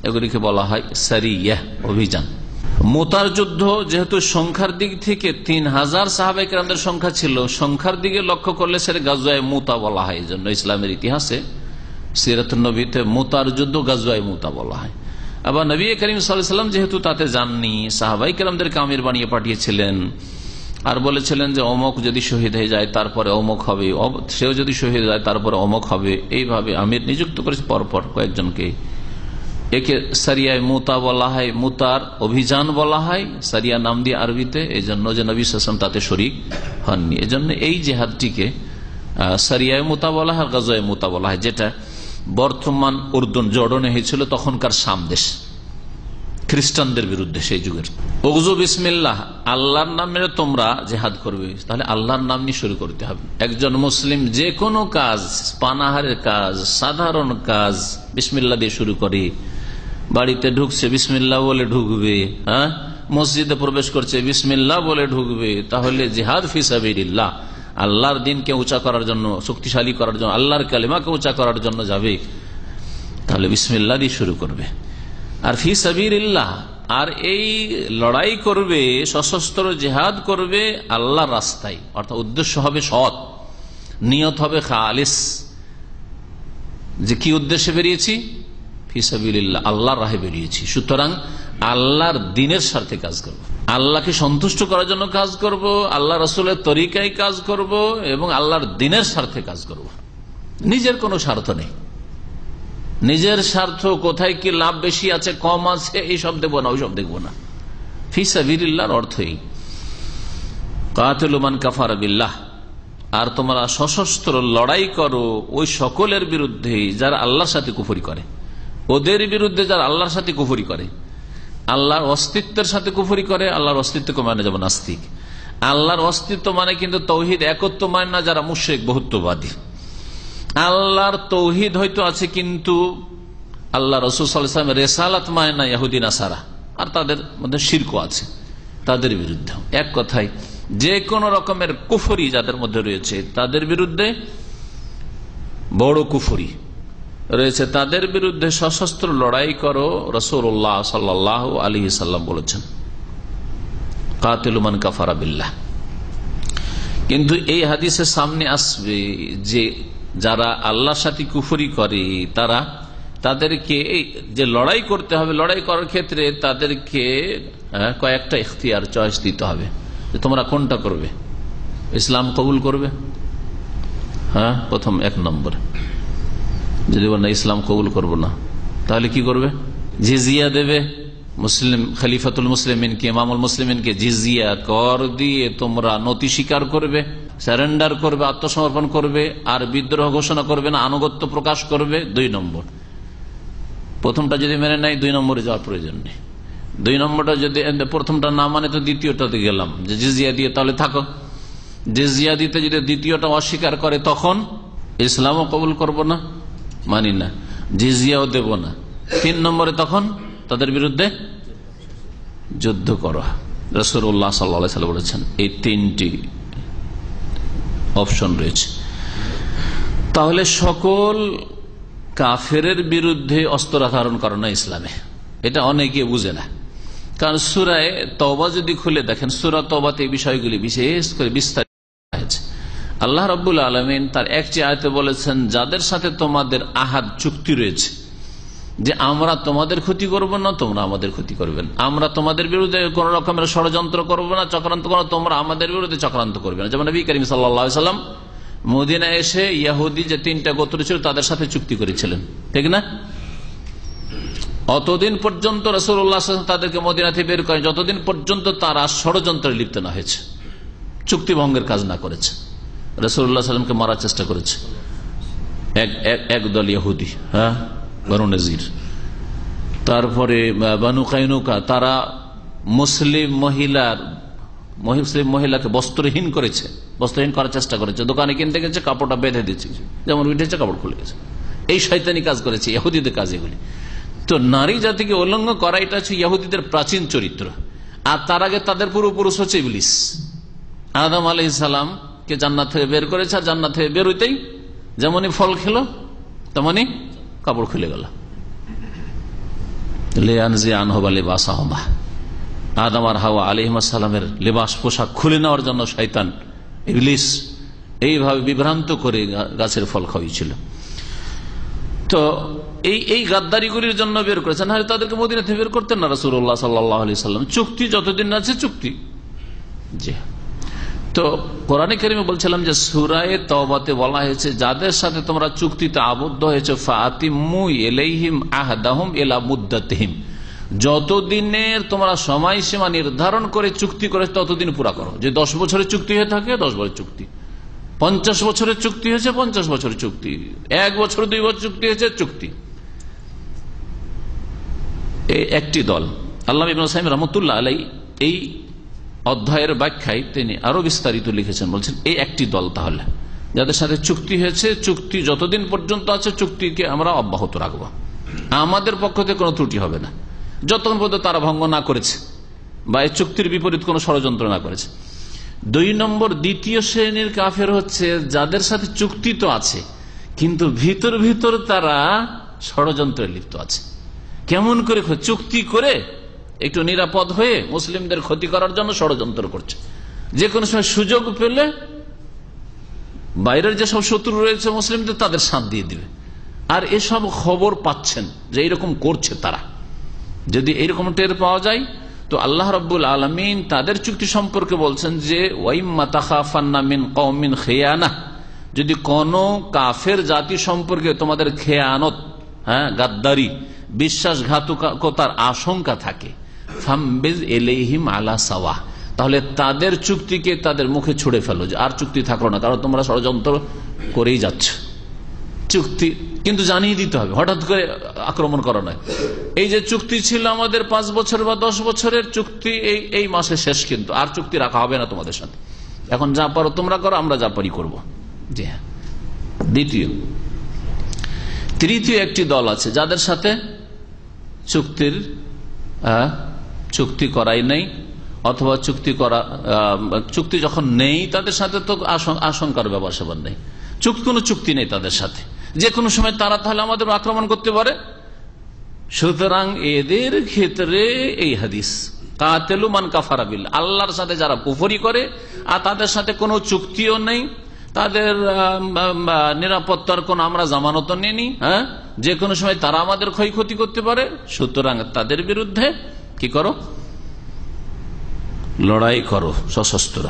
এগুলিকে বলা হয় সারিয়া, অভিযান। মুতার যুদ্ধ যেহেতু সংখ্যার দিক থেকে 3000 সাহাবায়ে কেরামদের সংখ্যা ছিল, সংখ্যার দিকে লক্ষ্য করলে সেটা গাজওয়ায়ে মুতা বলা হয়। এই জন্য ইসলামের ইতিহাসে সিরাতুন নবীতে মুতার যুদ্ধ গাজওয়ায়ে মুতা বলা হয়। আবার নবী করিম সাল্লাল্লাহু আলাইহি ওয়াসাল্লাম যেহেতু তাতে যাননি, সাহাবায়ে কেরামদেরকে আমির বানিয়ে পাঠিয়েছিলেন আর বলেছিলেন যে অমুক যদি শহীদ হয়ে যায় তারপরে অমুক হবে, সেও যদি শহীদ হয় তারপরে অমুক হবে, এইভাবে আমির নিযুক্ত করেছে পরপর কয়েকজনকে। একে সারিয়ায় মুতা বলা হয়, মুতার অভিযান বলা হয়, সারিয়া নাম দিয়ে আরবিতে, এই জন্য যে নবী সাল্লাল্লাহু আলাইহি ওয়াসাল্লাম তাতে শরীক হননি। এই জন্য এই জেহাদটিকে সারিয়ায় মুতা বলা হয়, গাজওয়ায়ে মুতা বলা হয়, যেটা বর্তমান উর্দুন জর্ডনে হয়েছিল, তখনকার শাম দেশ, খ্রিস্টানদের বিরুদ্ধে সেই যুগের। উগজু বিসমিল্লাহ, আল্লাহর নামে তোমরা জেহাদ করবে, তাহলে আল্লাহর নাম নিয়ে শুরু করতে হবে। একজন মুসলিম যে কোনো কাজ, পানাহারের কাজ, সাধারণ কাজ বিসমিল্লাহ দিয়ে শুরু করে। বাড়িতে ঢুকছে বিসমিল্লাহ বলে ঢুকবে, হ্যাঁ, মসজিদে প্রবেশ করছে বিসমিল্লাহ বলে ঢুকবে, তাহলে জিহাদ ফি সাবিলিল্লাহ, আল্লাহর দিনকে উঁচা করার জন্য, শক্তিশালী করার জন্য, আল্লাহর কালিমাকে উঁচা করার জন্য যাবে, তাহলে বিসমিল্লাহ দিয়ে শুরু করবে। আর ফি সাবিলিল্লাহ, আর এই লড়াই করবে, সশস্ত্র জিহাদ করবে আল্লাহর রাস্তায়, অর্থাৎ উদ্দেশ্য হবে সৎ, নিয়ত হবে খালিস, যে কি উদ্দেশ্যে বেরিয়েছি, ফি সাবিলিল্লাহ, আল্লাহর রাহে বেরিয়েছি। সুতরাং আল্লাহর দ্বীনের স্বার্থে কাজ করব, আল্লাহকে সন্তুষ্ট করার জন্য কাজ করব, আল্লাহ রাসূলের তরিকায় কাজ করব এবং আল্লাহর দ্বীনের স্বার্থে কাজ করব। নিজের কোনো স্বার্থ নেই, নিজের স্বার্থ কোথায় কি লাভ বেশি আছে কম আছে এইসব দেখবো না, ওইসব দেখবো না। ফি সাবিলিল্লাহর অর্থই কাতিলু মান কাফারা বিল্লাহ, আর তোমরা সশস্ত্র লড়াই করো ওই সকলের বিরুদ্ধে যারা আল্লাহর সাথে কুফরি করে, ওদের বিরুদ্ধে যারা আল্লাহর সাথে কুফরি করে, আল্লাহর অস্তিত্বের সাথে কুফরি করে। আল্লাহর অস্তিত্বকে মানে যেমন নাস্তিক, আল্লাহর অস্তিত্ব মানে কিন্তু তৌহিদ একত্ব মানে না, যারা মুশরিক বহুত্ববাদী। আল্লাহর তৌহিদ হয়তো আছে কিন্তু আল্লাহ রাসূল সাল্লাল্লাহু আলাইহি ওয়াসাল্লাম রিসালাত মানে না, ইহুদি নাসারা, আর তাদের মধ্যে শিরকও আছে, তাদের বিরুদ্ধে। এক কথায় যে কোন রকমের কুফরি যাদের মধ্যে রয়েছে তাদের বিরুদ্ধে, বড় কুফরি রয়েছে তাদের বিরুদ্ধে সশস্ত্র লড়াই করো। রাসূলুল্লাহ সাল্লাল্লাহু আলাইহি ওয়াসাল্লাম বলেছেন কাতিলু মান কাফারা বিল্লাহ। কিন্তু এই হাদিসের সামনে আসবে যে যারা আল্লাহর সাথে কুফরি করে তাদেরকে যে লড়াই করতে হবে, লড়াই করার ক্ষেত্রে তাদেরকে কয়েকটা ইখতিয়ার, চয়েস দিতে হবে যে তোমরা কোনটা করবে। ইসলাম কবুল করবে, হ্যাঁ, প্রথম 1 নম্বর। যদি বল না ইসলাম কবুল করব না, তাহলে কি করবে? জিজিয়া দেবে। মুসলিম খলিফাতুল মুসলিমিনকে, ইমামুল মুসলিমিনকে জিজিয়া কর দিয়ে তোমরা নতি স্বীকার করবে, সারেন্ডার করবে, আত্মসমর্পণ করবে, আর বিদ্রোহ ঘোষণা করবে না, আনুগত্য প্রকাশ করবে। 2 নম্বর। প্রথমটা যদি মেনে নেয় 2 নম্বরে যাওয়ার প্রয়োজন নেই। 2 নম্বরটা যদি প্রথমটা না মানে তো দ্বিতীয়টাতে গেলাম যে জিজিয়া দিয়ে তাহলে থাকো। জিজিয়া দিতে যদি দ্বিতীয়টা অস্বীকার করে তখন ইসলামও কবুল করব না, মানি না, জিজিয়াও দেব না। 3 নম্বরে তখন তাদের বিরুদ্ধে যুদ্ধ করা। রাসূলুল্লাহ সাল্লাল্লাহু আলাইহি ওয়াসাল্লাম বলেছেন এই 3টি অপশন রয়েছে। তাহলে সকল কাফেরের বিরুদ্ধে অস্ত্র ধারণ করে না ইসলামে, এটা অনেকে বুঝে না। কারণ সূরা তওবা যদি খুলে দেখেন, সূরা তওবাতে এই বিষয়গুলি বিশেষ করে বিস্তারিত হয়েছে। আল্লাহ রাব্বুল আলামিন তার একটি আয়াতে বলেছেন যাদের সাথে তোমাদের আহাদ চুক্তি রয়েছে, যে আমরা তোমাদের ক্ষতি করব না, তোমরা আমাদের ক্ষতি করবেন, আমরা তোমাদের বিরুদ্ধে কোন রকমের ষড়যন্ত্র করবো না, চক্রান্ত করবো, তোমরা আমাদের বিরুদ্ধে চক্রান্ত করবে না। যেমন নবী করিম সাল্লাল্লাহু আলাইহি সাল্লাম মদিনা এসে ইহুদি যে 3টা গোত্র ছিল তাদের সাথে চুক্তি করেছিলেন, ঠিক না? অতদিন পর্যন্ত রাসূলুল্লাহ সাল্লাল্লাহু আলাইহি ওয়াসাল্লাম তাদেরকে মদিনা থেকে বের করেন যতদিন পর্যন্ত তারা ষড়যন্ত্রে লিপ্ত না হয়েছে, চুক্তি ভঙ্গের কাজ না করেছে। রাসূলুল্লাহ সাল্লাল্লাহু আলাইহি ওয়াসাল্লামকে মারার চেষ্টা করেছে একদল ইহুদি, বনু নজির। তারপরে বানু কাইনুকা, তারা মুসলিম মহিলাকে বস্ত্রহীন করেছে, বস্ত্রহীন করার চেষ্টা করেছে, দোকানে কিনতে গেছে কাপড়টা বেঁধে দিচ্ছে, যেমন উঠেছে কাপড় খুলে গেছে। এই শয়তানি কাজ করেছে ইহুদিদের কাজ এগুলি। তো নারী জাতিকে উল্লঙ্ঘন করা এটা হচ্ছে ইহুদিদের প্রাচীন চরিত্র। আর তার আগে তাদের পূর্বপুরুষ হচ্ছে ইবলিস। আদম আলাইহিস সালাম কে জান্নাত থেকে বের করেছে, আর জান্নাত থেকে বের হইতেই যেমনই ফল খেলো তেমনই কাপড় খুলে গেল। আদম আর হাওয়া আলাইহিস সালামের লেবাস পোশাক খুলে নেওয়ার জন্য শয়তান ইবলিস এইভাবে বিভ্রান্ত করে গাছের ফল খাওয়িয়েছিল। তো এই গাদ্দারিগুলির জন্য বের করেছেন, হয়তো তাদেরকে মদিনা থেকে বের করতেন না রাসূলুল্লাহ সাল্লাল্লাহু আলাইহি সাল্লাম। চুক্তি যতদিন আছে চুক্তি। জি, তো কোরআনে কারিমে বলছিলাম যে সূরা তাওবাতে বলা হয়েছে যাদের সাথে তোমরা চুক্তিতে আবদ্ধ হয়েছে ফাতিমু ইলাইহিম আহদাহুম ইলা মুদ্দাতিহিম, যতদিনের তোমরা সময়সীমা নির্ধারণ করে চুক্তি করে ততদিন পুরা করো। যে 10 বছরের চুক্তি হয়ে থাকে 10 বছরের চুক্তি, 50 বছরের চুক্তি হয়েছে 50 বছরের চুক্তি, 1 বছর 2 বছর চুক্তি হয়েছে চুক্তি। এই একটি দল। আল্লামা ইবনে সাইয়্যিদ রাহমাতুল্লাহ আলাইহি এই অধ্যায়ের ব্যাখ্যায় তিনি আরো বিস্তারিত লিখেছেন, বলছেন এই একটি দল তাহলে যাদের সাথে চুক্তি হয়েছে, চুক্তি যতদিন পর্যন্ত আছে চুক্তিকে আমরা অব্যাহত রাখবো, আমাদের পক্ষ থেকে কোনো ত্রুটি হবে না যতক্ষণ পর্যন্ত তারা ভঙ্গ না করেছে বা এই চুক্তির বিপরীত কোনো ষড়যন্ত্র না করেছে। 2 নম্বর দ্বিতীয় শ্রেণীর কাফের হচ্ছে যাদের সাথে চুক্তি তো আছে কিন্তু ভিতর ভিতর তারা ষড়যন্ত্রে লিপ্ত আছে। কেমন করে? চুক্তি করে একটু নিরাপদ হয়ে মুসলিমদের ক্ষতি করার জন্য ষড়যন্ত্র করছে, যে কোনো সময় সুযোগ পেলে বাইরের যেসব শত্রু রয়েছে মুসলিমদের তাদের সাথ দিয়ে দিবে। আর এসব খবর পাচ্ছেন যে এরকম করছে তারা, যদি এরকম টের পাওয়া যায় তো আল্লাহ রাব্বুল আলামিন তাদের চুক্তি সম্পর্কে বলছেন যে ওয়াইম্মা তাখাফান্না মিন কওমিন খিয়ানাহ, যদি কোন কাফের জাতি সম্পর্কে তোমাদের খেয়ানত, গাদ্দারি, বিশ্বাসঘাতকতার আশঙ্কা থাকে, ফামবিজ ইলাইহিম আলা সাওয়া, তাহলে তাদের চুক্তিকে তাদের মুখে ছুড়ে ফেলো, যে আর চুক্তি থাকলো না, কারণ তোমরা ষড়যন্ত্র করেই যাচ্ছ। চুক্তি কিন্তু জানিয়ে দিতে হবে, হঠাৎ করে আক্রমণ করা নয়। এই যে চুক্তি ছিল আমাদের 5 বছর বা 10 বছরের চুক্তি, এই মাসে শেষ, কিন্তু আর চুক্তি রাখা হবে না তোমাদের সাথে, এখন যা পারো তোমরা করো, আমরা যা পারি করবো। জি হ্যাঁ। তৃতীয় একটি দল আছে যাদের সাথে চুক্তি করাই নেই, অথবা চুক্তি যখন নেই তাদের সাথে তো আশঙ্কার ব্যাপার সেবার নেই, কোনো চুক্তি নেই তাদের সাথে, যে কোনো সময় তারা তাহলে আমাদের আক্রমণ করতে পারে। সুতরাং এদের ক্ষেত্রে এই হাদিস কাতেলু মান কাফারা বিল্লাহ, আল্লাহর সাথে যারা কুফরি করে আর তাদের সাথে কোনো চুক্তিও নেই, তাদের নিরাপত্তার কোন আমরা জামানত নেই, যে কোনো সময় তারা আমাদের ক্ষয়ক্ষতি করতে পারে, সুতরাং তাদের বিরুদ্ধে কি করো? লড়াই করো সশস্ত্র।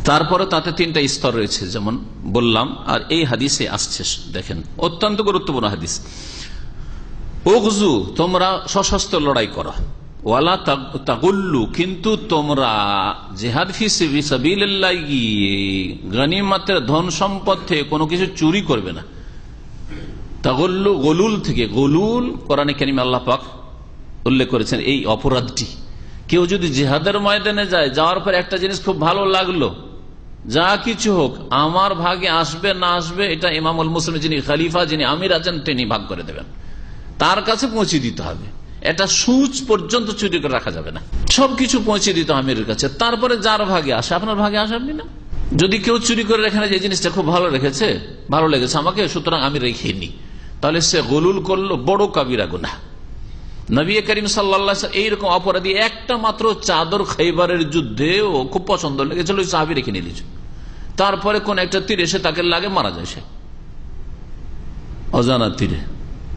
তারপরে তাতে 3টা স্তর রয়েছে যেমন বললাম, আর এই হাদিসে আসছে, দেখেন অত্যন্ত গুরুত্বপূর্ণ হাদিস। উগজু, তোমরা সশস্ত্র লড়াই করো, ওয়ালা তাগুল্লু, কিন্তু তোমরা জিহাদ ফি সাবিলিল্লাহ গিয়ে গনিমতের ধন সম্পদ থেকে কোনো কিছু চুরি করবে না। তাগুল্লু গলুল থেকে, গলুল কোরআনে কারিমে আল্লাহ পাক উল্লেখ করেছেন এই অপরাধটি। কেউ যদি জিহাদের ময়দানে যায়, যাওয়ার পর একটা জিনিস খুব ভালো লাগলো, যা কিছু হোক আমার ভাগে আসবে না আসবে এটা ইমামুল মুসলিম যিনি খলিফা, যিনি আমির আছেন, তিনি ভাগ করে দেবেন, তার কাছে পৌঁছে দিতে হবে। এটা সুচ পর্যন্ত চুরি করে রাখা যাবে না, সবকিছু পৌঁছে দিতে হবে আমিরের কাছে। তারপরে যার ভাগে আসে, আপনার ভাগে আসবেন না। যদি কেউ চুরি করে রেখে না, যে জিনিসটা খুব ভালো লেগেছে আমাকে, সুতরাং আমি রেখে নি, তাহলে সে গলুল করলো, বড় কাবিরা গুনাহ। নবী করিম সাল্লাল্লাহু আলাইহি ওয়াসাল্লাম এইরকম অপরাধী একটা মাত্র চাদর খাইবারের যুদ্ধে ও খুব পছন্দ লেগেছিল, ওই সাহাবী রেখে নিয়ে নিয়েছে। তারপরে কোন একটা তীর এসে তাকে লাগে, মারা যায় সে অজানা তীরে।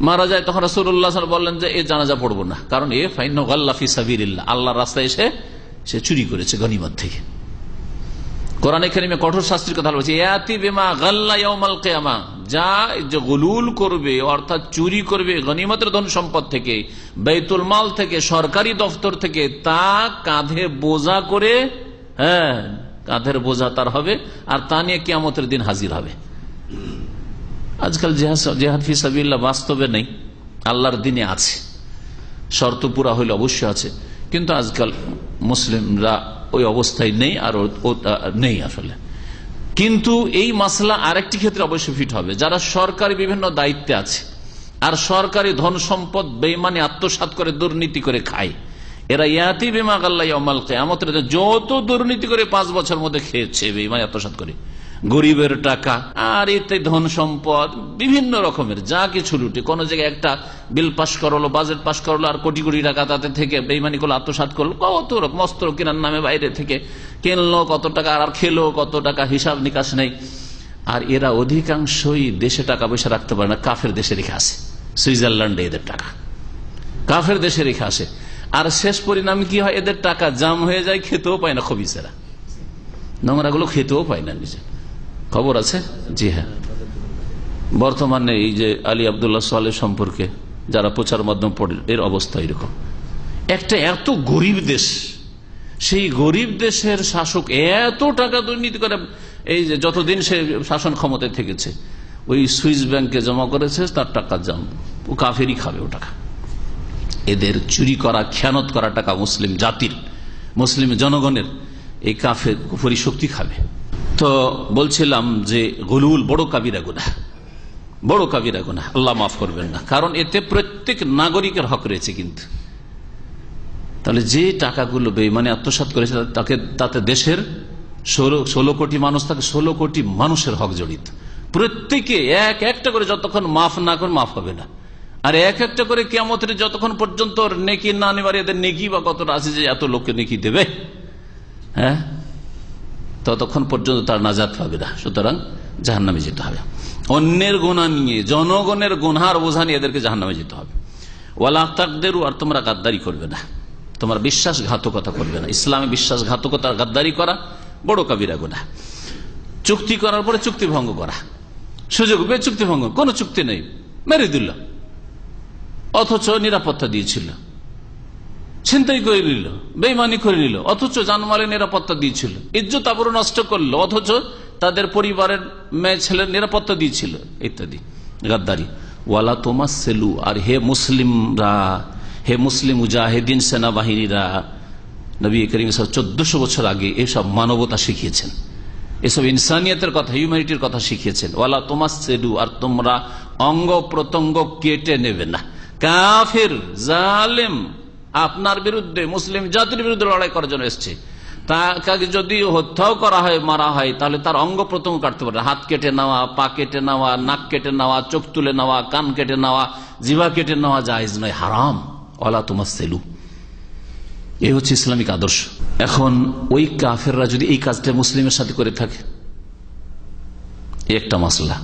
মারা যায় তখন রাসূলুল্লাহ সাল্লাল্লাহু আলাইহি ওয়াসাল্লাম বললেন যে এ জানাজা পড়বো না, কারণ এ ফাইন গাল্লা ফি সাবিলিল্লাহ, আল্লাহর রাস্তায় এসে সে চুরি করেছে গনিমত থেকে। কোরআনে কারিমে কঠোর শাস্তির কথা বলছে, ইয়াতি বিমা গাল্লা ইয়াউমাল কিয়ামা, যা যে গুলুল করবে অর্থাৎ চুরি করবে গনিমতের ধন সম্পদ থেকে, বাইতুল মাল থেকে, সরকারি দফতর থেকে, তা কাঁধে বোঝা করে, কাঁধের বোঝা তার হবে, আর তা নিয়ে কিয়ামতের দিন হাজির হবে। আজকাল জিহাদ ফি সাবিলিল্লাহ বাস্তবে নেই, আল্লাহর দিনে আছে, শর্ত পুরা হইলে অবশ্যই আছে, কিন্তু আজকাল মুসলিমরা ওই অবস্থায় নেই, আর নেই আসলে। কিন্তু এই মাসলা আরেকটি ক্ষেত্রে অবশ্যই ফিট হবে, যারা সরকারি বিভিন্ন দায়িত্বে আছে আর সরকারি ধন সম্পদ বেঈমানি আত্মসাৎ করে দুর্নীতি করে খায়, এরা ইয়াতি বিমা গাল্লা ইয়াউমাল কিয়ামতের দিন যত দুর্নীতি করে 5 বছর মধ্যে খেয়েছে বেঈমানি আত্মসাৎ করে, গরিবের টাকা আর এতে ধন সম্পদ বিভিন্ন রকমের যা কিছু লুটে, কোন জায়গায় একটা বিল পাস করলো, বাজেট পাস করলো, আর কোটি কোটি টাকা তাতে থেকে বেঈমানি করলো, আত্মসাৎ করলো, কত রকম অস্ত্র কেনার নামে বাইরে থেকে কিনলো কত টাকা, আর খেলো কত টাকা, হিসাব নিকাশ নেই। আর এরা অধিকাংশই দেশে টাকা পয়সা রাখতে পারে না, কাফের দেশে রেখে আসে, সুইজারল্যান্ডে এদের টাকা কাফের দেশে রেখে আসে। আর শেষ পরিণাম কি হয়, এদের টাকা জাম হয়ে যায়, খেতেও পায় না, খবিসেরা নোংরা গুলো খেতেও পায় না নিজে। খবর আছে? জি হ্যাঁ, বর্তমানে এই যে আলী আব্দুল্লাহ সালেহ সম্পর্কে যারা প্রচার মাধ্যম পড়ে, এর অবস্থা এরকম। একটা এত গরিব দেশ, সেই গরিব দেশের শাসক এত টাকা দুর্নীতি করে, এই যে যতদিন সে শাসন ক্ষমতায় থেকেছে, ওই সুইস ব্যাংকে জমা করেছে, তার টাকা জাম, ও কাফেরই খাবে ও টাকা। এদের চুরি করা, খেয়ানত করা টাকা মুসলিম জাতির, মুসলিম জনগণের এই কাফের কুফরি শক্তি খাবে। তো বলছিলাম যে গুলুল বড় কাবিরা গুনাহ, বড় কাবিরা গুনাহ, আল্লাহ মাফ করবেন না, কারণ এতে প্রত্যেক নাগরিকের হক রয়েছে। কিন্তু তাহলে যে টাকাগুলো বেঈমানি আত্মসাৎ করেছে তাতে দেশের 16 কোটি মানুষ থাকে, 16 কোটি মানুষের হক জড়িত। প্রত্যেকে এক একটা করে যতক্ষণ মাফ না করে মাফ হবে না, আর এক একটা করে কিয়ামতের যতক্ষণ পর্যন্ত নেকি না নেবার, এদের নেকি বা কতটা আছে যে এত লোককে নেকি দেবে, হ্যাঁ, ততক্ষণ পর্যন্ত তার নাজাত পাবে না। সুতরাং জাহান্নামে যেতে হবে। অন্যের গুনাহ নিয়ে, জনগণের গুনহার বোঝা নিয়ে এদেরকে জাহান্নামে যেতে হবে। ওয়ালা তাকদিরু, আর তোমরা গাদ্দারি করবে না, তোমার বিশ্বাসঘাতকতা করবে না। ইসলামে বিশ্বাসঘাতকতা, গাদ্দারি করা বড় কাবিরা গুনাহ। চুক্তি করার পরে চুক্তি ভঙ্গ করা, সুযোগ পেয়ে চুক্তি ভঙ্গ, কোন চুক্তি নেই, মেরে দিল, অথচ নিরাপত্তা দিয়েছিল, ছিনতাই করে নিল, বেঈমানি করে নিল, অথচ জানমালের নিরাপত্তা দিয়েছিল, ইজ্জত আবরু নষ্ট করলো, অথচ তাদের পরিবারের মেয়ে ছেলের নিরাপত্তা দিয়েছিল, ইত্যাদি গাদ্দারি। ওয়ালা তুমাসসিলু, আর হে মুসলিমরা, হে মুসলিম মুজাহিদিন সেনাবাহিনীরা, নবী করিম 1400 বছর আগে এসব মানবতা শিখিয়েছেন, এসব ইনসানিয়তের কথা, হিউম্যানিটির কথা শিখিয়েছেন। ওয়ালা তুমাসসিলু, আর তোমরা অঙ্গ প্রত্যঙ্গ কেটে নেবে না। কাফির জালেম আপনার বিরুদ্ধে, মুসলিম জাতির বিরুদ্ধে লড়াই করার জন্য এসছে, তাকে যদি হত্যাও করা হয়, মারা হয়, তাহলে তার অঙ্গ প্রত্যঙ্গ কাটতে পারে, হাত কেটে নেওয়া, পা কেটে নেওয়া, নাক কেটে নেওয়া, চোখ তুলে নেওয়া, কান কেটে নেওয়া, জিহ্বা কেটে নেওয়া জায়েজ নয়, হারাম। ওয়ালা তুমাসসিলু, এই হচ্ছে ইসলামিক আদর্শ। এখন ওই কাফেররা যদি এই কাজটা মুসলিমের সাথে করে থাকে, একটা মাসলা।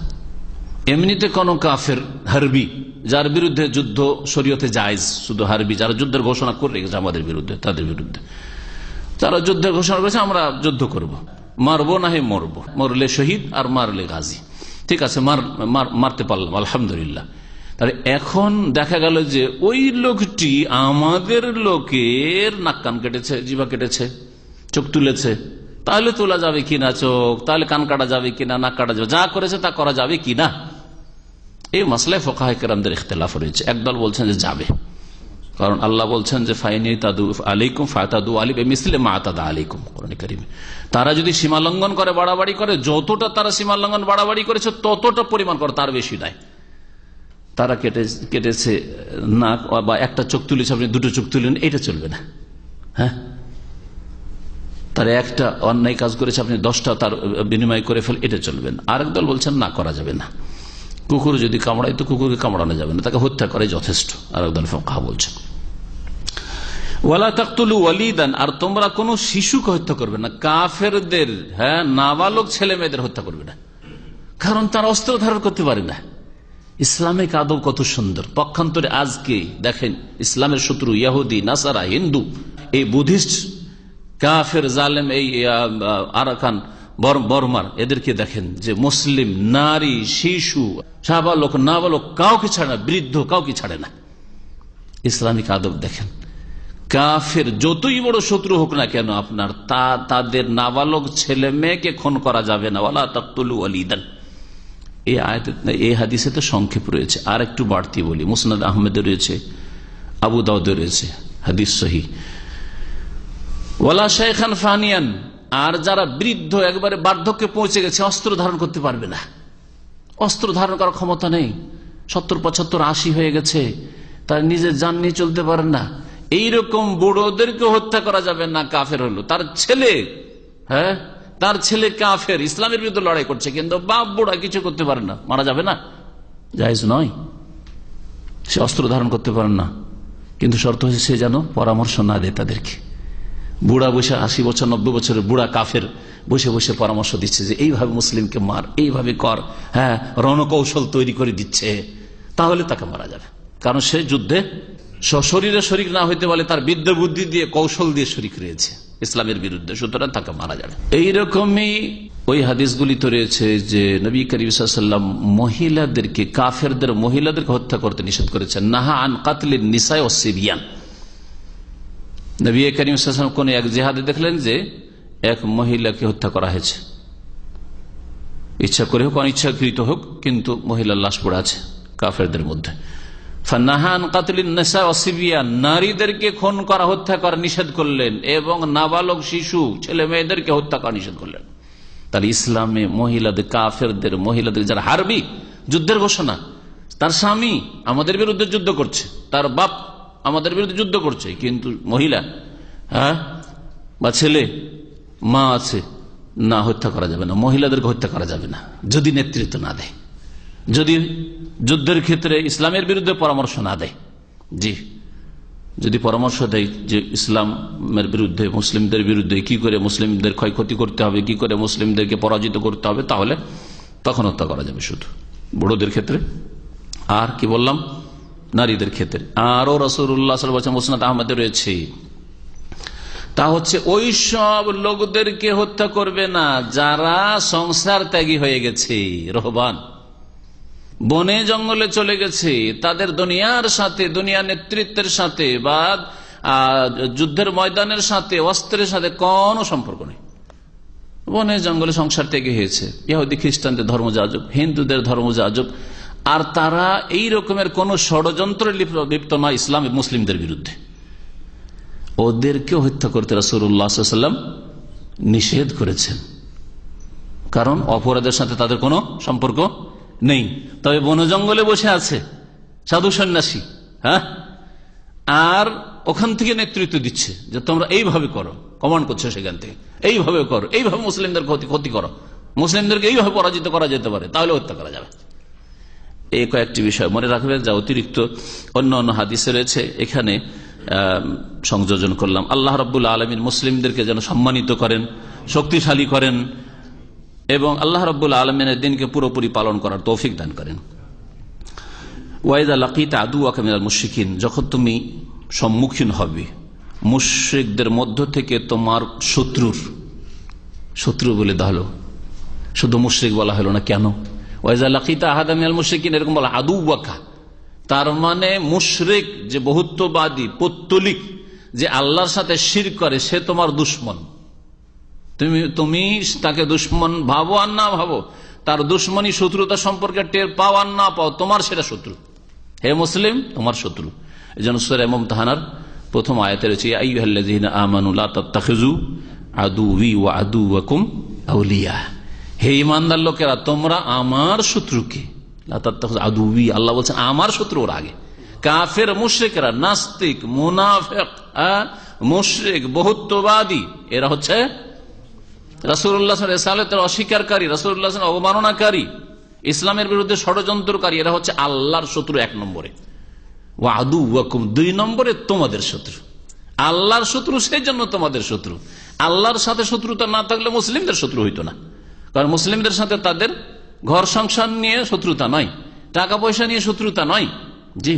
এমনিতে কোন কাফের হারবি, যার বিরুদ্ধে যুদ্ধ শরীয়তে জায়েজ, শুধু হারবি যারা যুদ্ধের ঘোষণা করে রেখেছে আমাদের বিরুদ্ধে, তাদের বিরুদ্ধে যারা যুদ্ধের ঘোষণা করেছে, আমরা যুদ্ধ করব, মারবো না হে মরবো, মরলে শহীদ আর মারলে গাজী, ঠিক আছে, মারতে পারলাম আলহামদুলিল্লাহ। তাহলে এখন দেখা গেল যে ওই লোকটি আমাদের লোকের নাক কান কেটেছে, জিহ্বা কেটেছে, চোখ তুলেছে, তাহলে তোলা যাবে কিনা চোখ, তাহলে কান কাটা যাবে কিনা, নাক কাটা যাবে, যা করেছে তা করা যাবে কিনা, এই মাসলায় ফুকাহায়ে কেরামদের ইখতিলাফ রয়েছে। একদল বলছেন যে যাবে, কারণ আল্লাহ বলছেন যে ফাইনিতাদু আলাইকুম ফাতাদু আলী বিমিসলি মা আতাদা আলাইকুম, কোরআনে কারীমে। তারা যদি সীমা লঙ্ঘন করে, বাড়াবাড়ি করে, যতটা তারা সীমা লঙ্ঘন বাড়াবাড়ি করেছে ততটা পরিমাণ করে, তার বেশি নাই। তারা কেটেছে নাক বা একটা চোখ তুলেছে, আপনি দুটো চোখ তুলেন, এটা চলবে না। হ্যাঁ, তার একটা অন্যায় কাজ করেছে, আপনি 10টা তার বিনিময় করে ফেল, এটা চলবে না। আরেক দল বলছেন না, করা যাবে না। কুকুর যদি কামড়ায় তো কুকুরকে কামড়ানো যাবে না, তাকে হত্যা করে যথেষ্ট, আরেক দল ফুকাহা বলছেন। ওয়ালা তাকতুলু ওয়ালিদান, আর তোমরা কোন শিশুকে হত্যা করবে না, কাফেরদের, হ্যাঁ, নাবালক ছেলে মেয়েদের হত্যা করবে না, কারণ তারা অস্ত্র ধারণ করতে পারে না, ইসলামিক আদব কত সুন্দর। পক্ষান্তরে আজকে দেখেন ইসলামের শত্রু ইহুদি, নাসারা, হিন্দু, এই বুদ্ধিস্ট, কাফের, জালেম, এই আরাকান, বর্মার, এদেরকে দেখেন যে মুসলিম নারী, শিশু, সাবালক, নাবালক কাউকে ছাড়ে না, বৃদ্ধ কাউকে ছাড়ে না। ইসলামিক আদব দেখেন। কাফের যতই বড় শত্রু হোক না কেন আপনার, তাদের নাবালক ছেলে মেয়েকে খুন করা যাবে না। ওয়ালা তাকতুলু ওয়ালিদান, এই হাদিসে তো সংক্ষেপ রয়েছে। আর একটু বাড়তি বলি, মুসনাদ আহমেদে রয়েছে, আবু দাউদে রয়েছে, হাদিস সহিহ। ওয়ালা শাইখান ফানিয়ান, আর যারা বৃদ্ধ, একবারে বার্ধক্যে পৌঁছে গেছে, অস্ত্র ধারণ করতে পারবে না, অস্ত্র ধারণ করার ক্ষমতা নেই, 70, 75, 80 হয়ে গেছে, তার নিজের জান নিয়ে চলতে পারে না, এইরকম বুড়োদেরকে হত্যা করা যাবে না। কাফের হলো তার ছেলে, হ্যাঁ, তার ছেলে কাফের, ইসলামের বিরুদ্ধে লড়াই করছে, কিন্তু বাপ বুড়া কিছু করতে পারে না, মারা যাবে না, জায়েজ নয়। সে অস্ত্র ধারণ করতে পারে না, কিন্তু শর্ত হচ্ছে সে যেন পরামর্শ না দেয় তাদেরকে। বুড়া বসে 80 বছর 90 বছরের বুড়া কাফের বসে বসে পরামর্শ দিচ্ছে যে এইভাবে মুসলিমকে মার, এইভাবে কর, হ্যাঁ, রণকৌশল তৈরি করে দিচ্ছে, তাহলে তাকে মারা যাবে। কারণ সে যুদ্ধে সশরীরে শরিক না হইতে বলে, তার বিদ্যা বুদ্ধি দিয়ে, কৌশল দিয়ে শরিক রয়েছে ইসলামের বিরুদ্ধে, সুতরাং তাকে মারা যাবে। এইরকমই ওই হাদিসগুলি তো রয়েছে যে নবী করিম সাল্লাল্লাহু আলাইহি ওয়াসাল্লাম মহিলাদেরকে, কাফেরদের মহিলাদেরকে হত্যা করতে নিষেধ করেছেন। নাহা আন কাতলিন নিসা ওয়াস সিবিয়ান। নবী করিম সাল্লাল্লাহু আলাইহি ওয়াসাল্লাম কোন এক জিহাদে দেখলেন যে এক মহিলাকে হত্যা করা হয়েছে, ইচ্ছা করে হোক অনিচ্ছাকৃত হোক, কিন্তু মহিলার লাশ পড়ে আছে কাফেরদের মধ্যে। ফানাহান কাতলিন নিসা ওয়াস সিবিয়ান, নারীদেরকে খুন করা, হত্যা করা নিষেধ করলেন, এবং নাবালক শিশু, ছেলে মেয়েদেরকে হত্যা করা নিষেধ করলেন। তাহলে ইসলামে মহিলাদের, কাফেরদের মহিলাদের, যারা হারবি, যুদ্ধের ঘোষণা, তার স্বামী আমাদের বিরুদ্ধে যুদ্ধ করছে, তার বাপ আমাদের বিরুদ্ধে যুদ্ধ করছে, কিন্তু মহিলা, হ্যাঁ, বা ছেলে, মা আছে, না, হত্যা করা যাবে না, মহিলাদেরকে হত্যা করা যাবে না যদি নেতৃত্ব না দেয়, যদি যুদ্ধের ক্ষেত্রে ইসলামের বিরুদ্ধে পরামর্শ না দেয়। জি, যদি পরামর্শ দেয় যে ইসলামের বিরুদ্ধে, মুসলিমদের বিরুদ্ধে, কি করে মুসলিমদের ক্ষয়ক্ষতি করতে হবে, কি করে মুসলিমদেরকে পরাজিত করতে হবে, তাহলে তখন হত্যা করা যাবে শুধু বুড়োদের ক্ষেত্রে। আর কি বললাম, নারীদের ক্ষেত্রে। আরো রাসূলুল্লাহ সাল্লাল্লাহু আলাইহি ওয়াসাল্লাম মুসনাদ আহমদে রয়েছে, তা হচ্ছে ওই সব লোকদেরকে হত্যা করবে না যারা সংসার ত্যাগী হয়ে গেছে, রহবান, বনে জঙ্গলে চলে গেছে, তাদের দুনিয়ার সাথে, দুনিয়া নেতৃত্বের সাথে বা যুদ্ধের ময়দানের সাথে, অস্ত্রের সাথে কোনো সম্পর্ক নেই, বনে জঙ্গলে সংসার ত্যাগী হয়েছে, ইহুদি খ্রিস্টানদের ধর্মযাজক, হিন্দুদের ধর্মযাজক, আর তারা এই রকমের কোন ষড়যন্ত্রে লিপ্ত নয় ইসলাম মুসলিমদের বিরুদ্ধে, ওদেরকে হত্যা করতে রাসূলুল্লাহ সাল্লাল্লাহু আলাইহি ওয়াসাল্লাম নিষেধ করেছেন। কারণ অপরাধের সাথে তাদের কোনো সম্পর্ক নেই। তবে বন জঙ্গলে বসে আছে সাধু সন্ন্যাসী, হ্যাঁ, আর ওখান থেকে নেতৃত্ব দিচ্ছে যে তোমরা এইভাবে করো, কমান্ড করছে সেখান থেকে, এইভাবে করো, এইভাবে মুসলিমদের ক্ষতি করো, মুসলিমদেরকে এইভাবে পরাজিত করা যেতে পারে, তাহলে হত্যা করা যাবে। এই কয়েকটি বিষয় মনে রাখবেন, যা অতিরিক্ত অন্য অন্য হাদিসে রয়েছে, এখানে সংযোজন করলাম। আল্লাহ রাব্বুল আলামিন মুসলিমদেরকে যেন সম্মানিত করেন, শক্তিশালী করেন, এবং আল্লাহ রাব্বুল আলামিনের দিনকে পুরোপুরি পালন করার তৌফিক দান করেন। ওয়াইদা লাকিতা আদুওয়াকা মিনাল মুশরিকিন, যখন তুমি সম্মুখীন হবে মুশরিকদের মধ্য থেকে তোমার শত্রু বলে দেওয়া হলো, শুধু মুশরিক বলা হলো না, কেন? ওয়াইদা লাকিতা আহাদা মিনাল মুশরিকিন এরকম বলা, আদুওয়াকা, তার মানে মুশরিক যে বহুত্ববাদী, পৌত্তলিক, যে আল্লাহর সাথে শিরক করে, সে তোমার দুশ্মন। তুমি তাকে দুশ্মন ভাবো আর না ভাবো, তার দুশ্মনী, শত্রুতা সম্পর্কে টের পাও আর না পাও, তোমার সেটা শত্রু। হে মুসলিম, তোমার শত্রু। এই জন্য সূরা মুমতাহানার প্রথম আয়াতে রয়েছে, ইয়া আইয়ুহাল্লাযীনা আমানু লা তাত্তাখিযু আদুওয়ি ওয়া আদুওয়াকুম আউলিয়া, হে ঈমানদার লোকেরা, তোমরা আমার শত্রুকে, লা তাত্তাখিযু আদুওয়ি, আল্লাহ বলছেন আমার শত্রু ওর আগে। কাফের মুশরিকরা, নাস্তিক, মুনাফিক, মুশরিক, বহুত্ববাদী, এরা হচ্ছে রাসূলুল্লাহ সাল্লাল্লাহু আলাইহি ওয়াসাল্লামের অস্বীকারী, রাসূলুল্লাহ সাল্লাল্লাহু আলাইহি ওয়াসাল্লাম অবমাননাকারী, ইসলামের বিরুদ্ধে ষড়যন্ত্রকারী, এরা হচ্ছে আল্লাহর শত্রু 1 নম্বরে, ওয়া আদুওয়াকুম 2 নম্বরে তোমাদের শত্রু। আল্লাহর শত্রু সেই জন্য তোমাদের শত্রু। আল্লাহর সাথে শত্রুতা না থাকলে মুসলিমদের শত্রু হইতো না, কারণ মুসলিমদের সাথে তাদের ঘর সংসার নিয়ে শত্রুতা নয়, টাকা পয়সা নিয়ে শত্রুতা নয়, জি,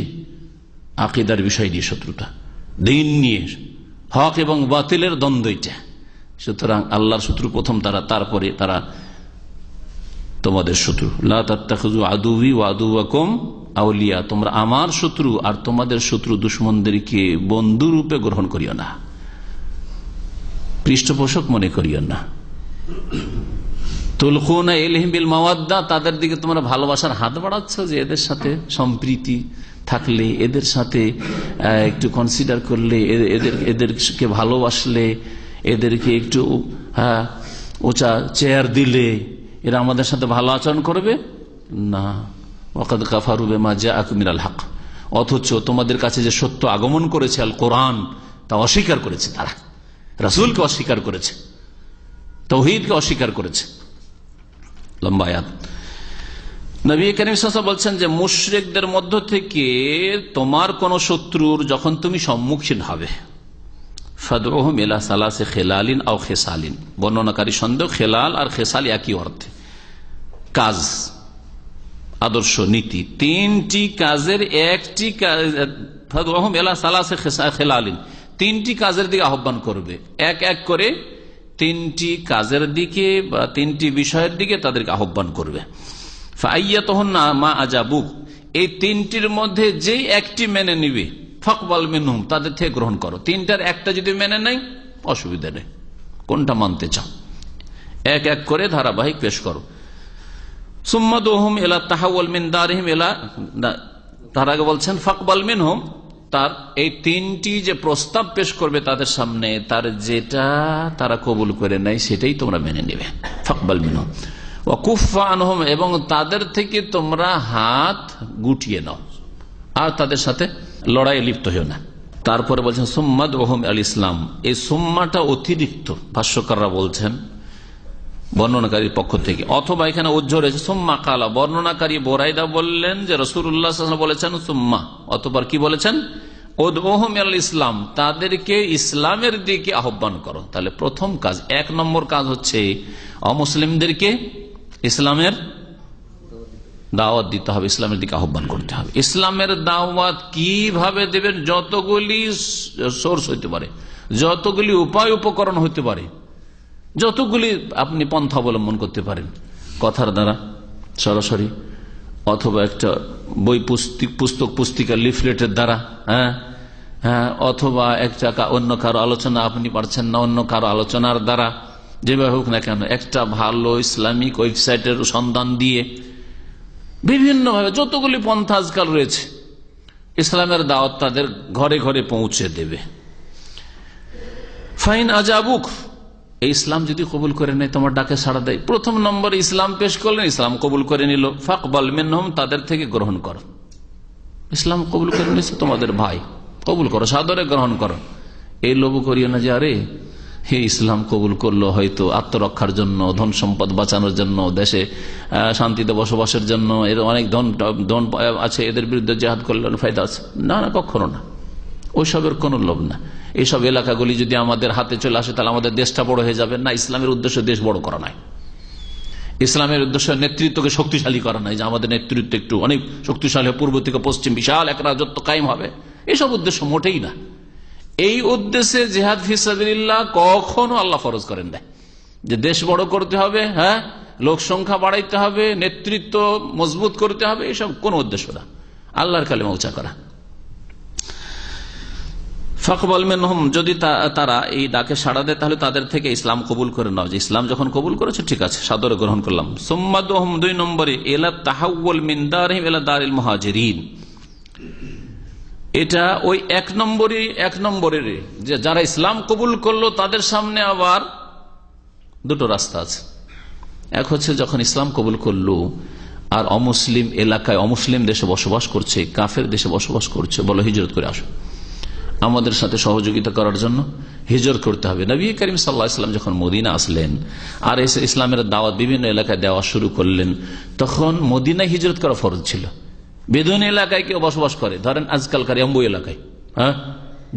আকীদার বিষয় নিয়ে শত্রুতা, দিন নিয়ে, হক এবং বাতিলের দ্বন্দ্ব এটা। সুতরাং আল্লাহর শত্রু প্রথম তারা, তারপরে তারা তোমাদের শত্রু। লা তাত্তাখিযু আদুওয়ি ওয়া আদুওয়াকুম আউলিয়া, তোমরা আমার শত্রু আর তোমাদের শত্রু দুশমনদেরকে বন্ধু রূপে গ্রহণ করিও না, পৃষ্ঠপোষক মনে করিও না। তুলকুনা ইলাইহিম বিল মাওয়াদ্দা, তাদের দিকে তোমরা ভালোবাসার হাত বাড়াচ্ছ, যে এদের সাথে সম্প্রীতি থাকলে, এদের সাথে একটু কনসিডার করলে, এদেরকে ভালোবাসলে, এদেরকে একটু উঁচা চেয়ার দিলে এরা আমাদের সাথে ভালো আচরণ করবে না। ওয়াকাদ কাফারু বিমা জাআকুম মিনাল হক, অথচ তোমাদের কাছে যে সত্য আগমন করেছে আল কোরআন, তা অস্বীকার করেছে তারা, রাসূলকে অস্বীকার করেছে, তাওহীদকে অস্বীকার করেছে। লম্বা আয়াত। নবী করিম সাল্লাল্লাহু আলাইহি ওয়াসাল্লাম বলছেন যে মুশরিকদের মধ্য থেকে তোমার কোন শত্রুর যখন তুমি সম্মুখীন হবে, ফাদউহুম ইলা সালাসি খিলালিন আও খিসালিন, বর্ণনাকারী সন্দেহ, খেলাল আর খেসাল একই অর্থে, কাজ, আদর্শ, নীতি, তিনটি কাজের একটি, ফাদউহুম ইলা সালাসি খিলালিন, তিনটি কাজের দিকে আহ্বান করবে, এক এক করে তিনটি কাজের দিকে বা তিনটি বিষয়ের দিকে তাদেরকে আহ্বান করবে। ফাআইয়াতুহুন্না মা আজাবুক, এই তিনটির মধ্যে যেই একটি মেনে নিবে, ফাকবাল মিনহুম, তাদের থেকে গ্রহণ করো। তিনটার একটা যদি মেনে নেই অসুবিধা নেই, কোনটা মানতে চাও এক এক করে ধারাবাহিক পেশ করো। সুম্মা দুহুম ইলা তাহাওয়াল মিন দারিহিম ইলা, তার আগে বলছেন ফাকবাল মিনহুম, তার এই তিনটি যে প্রস্তাব পেশ করবে তাদের সামনে, তার যেটা তারা কবুল করে নেয় সেটাই তোমরা মেনে নেবে, ফাকবাল মিনহুম। ওয়া কুফফা আনহুম, এবং তাদের থেকে তোমরা হাত গুটিয়ে নাও, আর তাদের সাথে লড়াই লিপ্ত হও না। তারপরে বলছেন সুম্মা দুহুম আল ইসলাম, এই সুম্মাটা অতিরিক্ত, ভাষ্যকাররা বলছেন বর্ণনাকারীর পক্ষ থেকে, অথবা এখানে উজ্জ্বল রয়েছে সুম্মা কালা, বর্ণনাকারী বোরাইদা বললেন যে রাসূলুল্লাহ সাল্লাল্লাহু আলাইহি ওয়াসাল্লাম বলেছেন সুম্মা, অতঃপর কি বলেছেন, উদউহুম ইলাল ইসলাম, তাদেরকে ইসলামের দিকে আহ্বান করো। তাহলে প্রথম কাজ, এক নম্বর কাজ হচ্ছে অমুসলিমদেরকে ইসলামের দাওয়াত দিতে হবে, ইসলামের দিকে আহ্বান করতে হবে। ইসলামের দাওয়াত কিভাবে দেবেন, যতগুলি সোর্স হইতে পারে, যতগুলি উপায় উপকরণ হইতে পারে, যতগুলি আপনি পন্থা অবলম্বন করতে পারেন, কথার দ্বারা সরাসরি, অথবা একটা বই পুস্তক পুস্তিকা লিফলেটের দ্বারা, অথবা একটা অন্য কারো আলোচনা আপনি পারছেন না, অন্য কারো আলোচনার দ্বারা, যেভাবে হোক না কেন, একটা ভালো ইসলামিক ওয়েবসাইটের সন্ধান দিয়ে, বিভিন্ন ভাবে যতগুলি পন্থা আজকাল রয়েছে, ইসলামের দাওয়াত তাদের ঘরে ঘরে পৌঁছে দেবে। ফাইন আজাবুক, এই ইসলাম যদি কবুল করে নেয়, তোমার ডাকে সাড়া দেয়, প্রথম নম্বরে ইসলাম পেশ করলেন, ইসলাম কবুল করে নিল, ফাকবাল মিনহুম, তাদের থেকে গ্রহণ করো। ইসলাম কবুল করে নিয়েছে তোমাদের ভাই, কবুল করো, সাদরে গ্রহণ করো। এই লোভ করিও না যে আরে হে ইসলাম কবুল করলো হয়তো আত্মরক্ষার জন্য, ধন সম্পদ বাঁচানোর জন্য, দেশে শান্তিতে বসবাসের জন্য, এর অনেক ধন আছে, এদের বিরুদ্ধে জিহাদ করলে ফায়দা আছে, না না, কখনো না, ওইসবের কোন লোভ না। এইসব এলাকাগুলি যদি আমাদের হাতে চলে আসে তাহলে আমাদের দেশটা বড় হয়ে যাবে না। ইসলামের উদ্দেশ্য দেশ বড় করা নাই, ইসলামের উদ্দেশ্য নেতৃত্বকে শক্তিশালী করা নাই, যে আমাদের নেতৃত্ব একটু অনেক শক্তিশালী, পূর্ব থেকে পশ্চিম বিশাল এক রাজত্ব কায়েম হবে, এসব উদ্দেশ্য মোটেই না। এই উদ্দেশ্যে জিহাদ ফি সাবিলিল্লাহ কখনো আল্লাহ ফরজ করেন না, যে দেশ বড় করতে হবে, লোক সংখ্যা বাড়াইতে হবে, নেতৃত্ব মজবুত করতে হবে, এসব কোন উদ্দেশ্য না, আল্লাহর কালিমা উঁচা করা। ফাকবাল মিনহুম, যদি তারা এই ডাকে সাড়া দেয় তাহলে তাদের থেকে ইসলাম কবুল করে নাও, যে ইসলাম যখন কবুল করেছে ঠিক আছে, সাদরে গ্রহণ করলাম। সুম্মা দুহুম, দুই নম্বরে ইলা তাহাওয়াল মিন দারিহিম ইলা দারিল মুহাজিরিন, এটা ওই এক নম্বরের যে যারা ইসলাম কবুল করলো তাদের সামনে আবার দুটো রাস্তা আছে। এক হচ্ছে যখন ইসলাম কবুল করলো আর অমুসলিম এলাকায়, অমুসলিম দেশে বসবাস করছে, কাফের দেশে বসবাস করছে, বলো হিজরত করে আসো, আমাদের সাথে সহযোগিতা করার জন্য হিজরত করতে হবে। নবী করিম সাল্লাল্লাহু আলাইহি ওয়াসাল্লাম যখন মদিনা আসলেন আর এসে ইসলামের দাওয়াত বিভিন্ন এলাকায় দেওয়া শুরু করলেন, তখন মদিনায় হিজরত করা ফরজ ছিল। বেদুইন এলাকায় কেউ বসবাস করে, ধরেন আজকালকার এম্বু এলাকায়,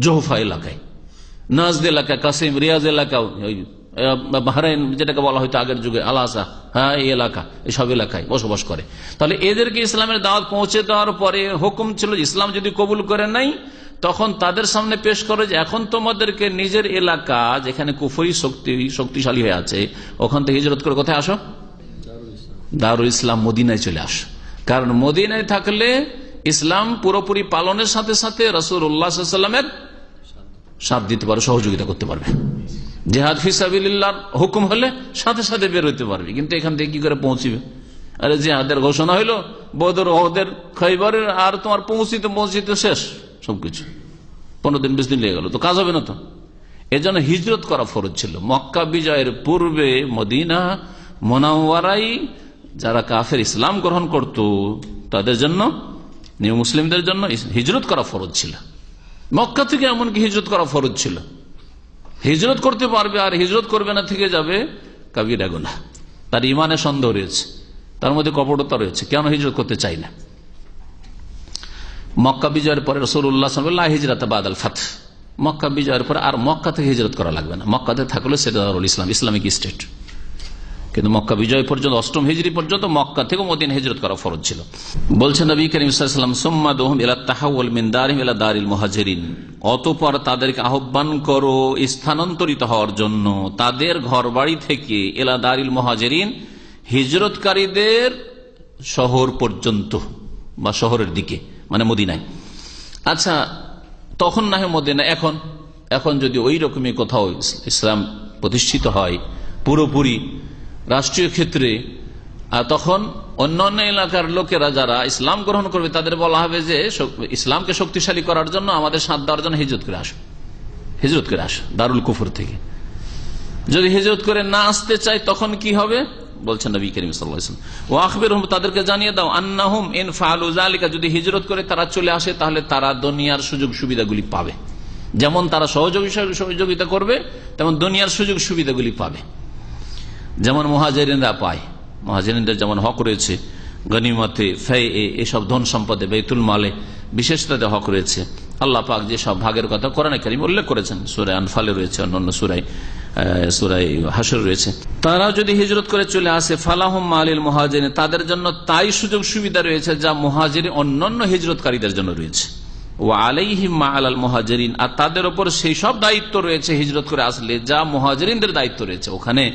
জোহফা এলাকায়, নাজদ এলাকায়, কাসিম, রিয়াজ এলাকায়, বাহরাইন যেটাকে বলা হয়তো আগের যুগে আল-আহসা, হ্যাঁ এই এলাকা, এইসব এলাকায় বসবাস করে। তাহলে এদেরকে ইসলামের দাওয়াত পৌঁছে দেওয়ার পরে হুকুম ছিল ইসলাম যদি কবুল করে নাই তখন তাদের সামনে পেশ করে যে এখন তোমাদেরকে নিজের এলাকা যেখানে কুফরি শক্তিশালী হয়ে আছে ওখান থেকে হিজরত করে কোথায় আসো, দারুল ইসলাম মদিনায় চলে আসো। কারণ মদিনায় থাকলে ইসলাম পুরোপুরি পালনের সাথে সাথে রাসূলুল্লাহ সাল্লাল্লাহু আলাইহি ওয়াসাল্লামের সাথ দিতে পারবে, সহযোগিতা করতে পারবে। জিহাদ ফি সাবিলিল্লাহর হুকুম হলে সাথে সাথে বের হইতে পারবে, কিন্তু এখান থেকে কি করে পৌঁছিবে? আরে জিহাদের ঘোষণা হইলো, বদর, ওহদের, খৈবরের, আর তোমার পৌঁছিতে শেষ সবকিছু, 15 দিন 20 দিন লেগে গেল, তো কাজ হবে না। তো এজন্য হিজরত করা ফরজ ছিল। মক্কা বিজয়ের পূর্বে মদিনা মুনাওয়ারায় যারা কাফের ইসলাম গ্রহণ করত তাদের জন্য, নিউ মুসলিমদের জন্য হিজরত করা ফরজ ছিল। মক্কা থেকে এমনকি হিজরত করা ফরজ ছিল। হিজরত করতে পারবে আর হিজরত করবে না, থেকে যাবে কাবিরা গুনাহ, তার ইমানে সন্দেহ রয়েছে, তার মধ্যে কপটতা রয়েছে, কেন হিজরত করতে চাই না। মক্কা বিজয়ের পরে রাসূলুল্লাহ সাল্লাল্লাহু আলাইহি ওয়াসাল্লাম হিজরত বাদাল ফাতহ, মক্কা বিজয়ের পরে আর মক্কা থেকে হিজরত করা লাগবে না। মক্কাতে থাকলে সেটা দারুল ইসলাম, ইসলামিক স্টেট। কিন্তু মক্কা বিজয় পর্যন্ত 8ম হিজরি পর্যন্ত মক্কা থেকে মদিনা হিজরত করা ফরজ ছিল। বলছেন নবী করিম সাল্লাল্লাহু আলাইহি ওয়াসাল্লাম সুম্মা দুহুম ইলা তাহাওউল মিন দারিহিম ইলা দারিল মুহাজিরিন, অতঃপর তাদেরকে আহ্বান করো স্থানান্তরিত হওয়ার জন্য তাদের ঘরবাড়ি থেকে ইলা দারিল মুহাজিরিন, হিজরতকারীদের শহর পর্যন্ত বা শহরের দিকে, মানে মদিনায়। আচ্ছা, তখন না হয় মদিনা, এখন যদি ওই রকমই কোথাও ইসলাম প্রতিষ্ঠিত হয় পুরোপুরি রাষ্ট্রীয় ক্ষেত্রে, তখন অন্যান্য এলাকার লোকেরা যারা ইসলাম গ্রহণ করবে তাদের বলা হবে যে ইসলামকে শক্তিশালী করার জন্য আমাদের সাথ দেওয়ার জন্য হিজরত করে আসো দারুল কুফর থেকে। যদি হিজরত করে না আসতে চাই তখন কি হবে? বলছেন নবী করিম সাল্লাল্লাহু আলাইহি ওয়াসাল্লাম, ওয়া আখবিরহুম, তাদেরকে জানিয়ে দাও, আন্নাহুম ইন ফাআলু যালিকা, যদি হিজরত করে তারা চলে আসে তাহলে তারা দুনিয়ার সুযোগ সুবিধাগুলি পাবে। যেমন তারা সহযোগিতা করবে তেমন দুনিয়ার সুযোগ সুবিধাগুলি পাবে, যেমন মুহাজিরিনরা পায়। মুহাজিরিনদের যেমন হক রয়েছে গনিমতে, ফায়ে, এসব ধন সম্পদে, বাইতুল মালে বিশেষ তাদের হক রয়েছে। আল্লাহ পাক যে সব ভাগের কথা কোরআনে কারীমে উল্লেখ করেছেন, সূরা আনফালে রয়েছে, অন্যান্য সূরা হাশর রয়েছে। তারা যদি হিজরত করে চলে আসে, ফালাহুম মালিল মুহাজিরিন, তাদের জন্য তাই সুযোগ সুবিধা রয়েছে যা মুহাজিরিন অন্যান্য হিজরতকারীদের জন্য রয়েছে। ওয়া আলাইহিম মা আলাল মুহাজিরিন, আর তাদের উপর সেই সব দায়িত্ব রয়েছে হিজরত করে আসলে যা মুহাজিরিনদের দায়িত্ব রয়েছে। ওখানে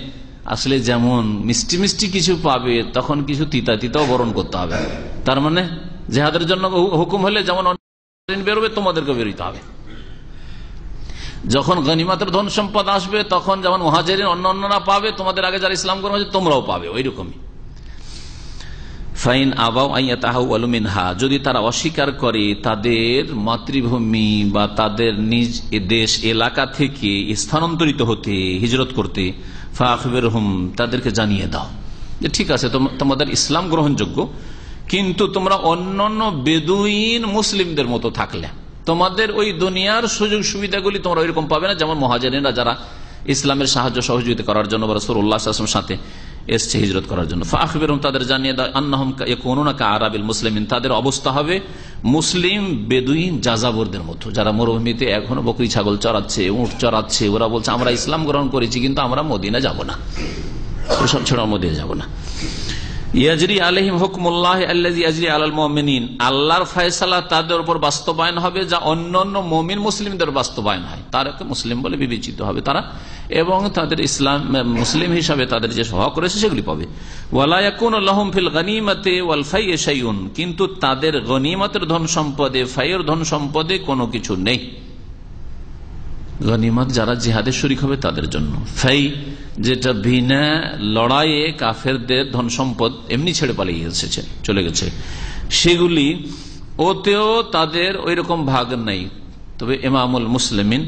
আসলে যেমন মিষ্টি মিষ্টি কিছু পাবে, তখন কিছু তিতা তিতাও বরণ করতে হবে। তার মানে জিহাদের জন্য হুকুম হলে যেমন বেরোবে তোমাদেরকে বেরোতে হবে। যখন গনিমতের ধন সম্পদ আসবে তখন যেমন মুহাজিরিন অন্যান্যরা পাবে, তোমাদের আগে যারা ইসলাম গ্রহণ করেছে তোমরাও পাবে ওই রকমই। ফাইন আবাউ আইয়াতাহাওয়ালু মিনহা, যদি তারা অস্বীকার করে তাদের মাতৃভূমি বা তাদের নিজ দেশ এলাকা থেকে স্থানান্তরিত হতে, হিজরত করতে, ফাআখবিরহুম, তাদেরকে জানিয়ে দাও যে ঠিক আছে তোমাদের ইসলাম গ্রহণযোগ্য, কিন্তু তোমরা অন্যান্য বেদুইন মুসলিমদের মতো থাকলে তোমাদের ওই দুনিয়ার সুযোগ সুবিধাগুলি তোমরা ওইরকম পাবে না যেমন মুহাজিরিনরা যারা ইসলামের সাহায্য সহযোগিতা করার জন্য রাসূলুল্লাহ সাল্লাল্লাহু আলাইহি ওয়াসাল্লামের সাথে এসছে হিজরত করার জন্য। ফাআখবিরহুম, তাদের জানিয়ে দাও, আন্নাহুম ইয়াকুনুনা কাআরাবিল মুসলিমিন, তাদের অবস্থা হবে মুসলিম বেদুইন যাযাবরদের মতো, যারা মরুভূমিতে এখনো বকরি ছাগল চড়াচ্ছে, উট চড়াচ্ছে। ওরা বলছে আমরা ইসলাম গ্রহণ করেছি কিন্তু আমরা মদিনা যাব না, ওসব ছেড়ে মদিনা যাব না। ইয়াজরি আলাইহিম হুকমুল্লাহ আল্লাযী ইয়াজরি আলাল মুমিনিন, আল্লাহর ফয়সালা তাদের উপর বাস্তবায়ন হবে যা অন্যান্য মুমিন মুসলিমদের বাস্তবায়ন হয়, তারাকে মুসলিম বলে বিবেচিত হবে তারা, এবং তাদের ইসলাম মুসলিম হিসাবে তাদের যে হক রয়েছে সেগুলি পাবে। ওয়ালা ইয়াকুনু লাহুম ফিল গনিমাতি ওয়াল ফাইয়ি শাইউন, কিন্তু তাদের গনিমতের ধন সম্পদে, ফাইয়ের ধন সম্পদে কোনো কিছু নেই। গনিমত যারা জিহাদে শরীক হবে তাদের জন্য, ফাই যেটা বিনা লড়াইয়ে কাফেরদের ধন সম্পদ এমনি ছেড়ে পালিয়ে এসেছে, চলে গেছে, সেগুলি ওতেও তাদের ওই রকম ভাগ নেই। তবে ইমামুল মুসলিমিন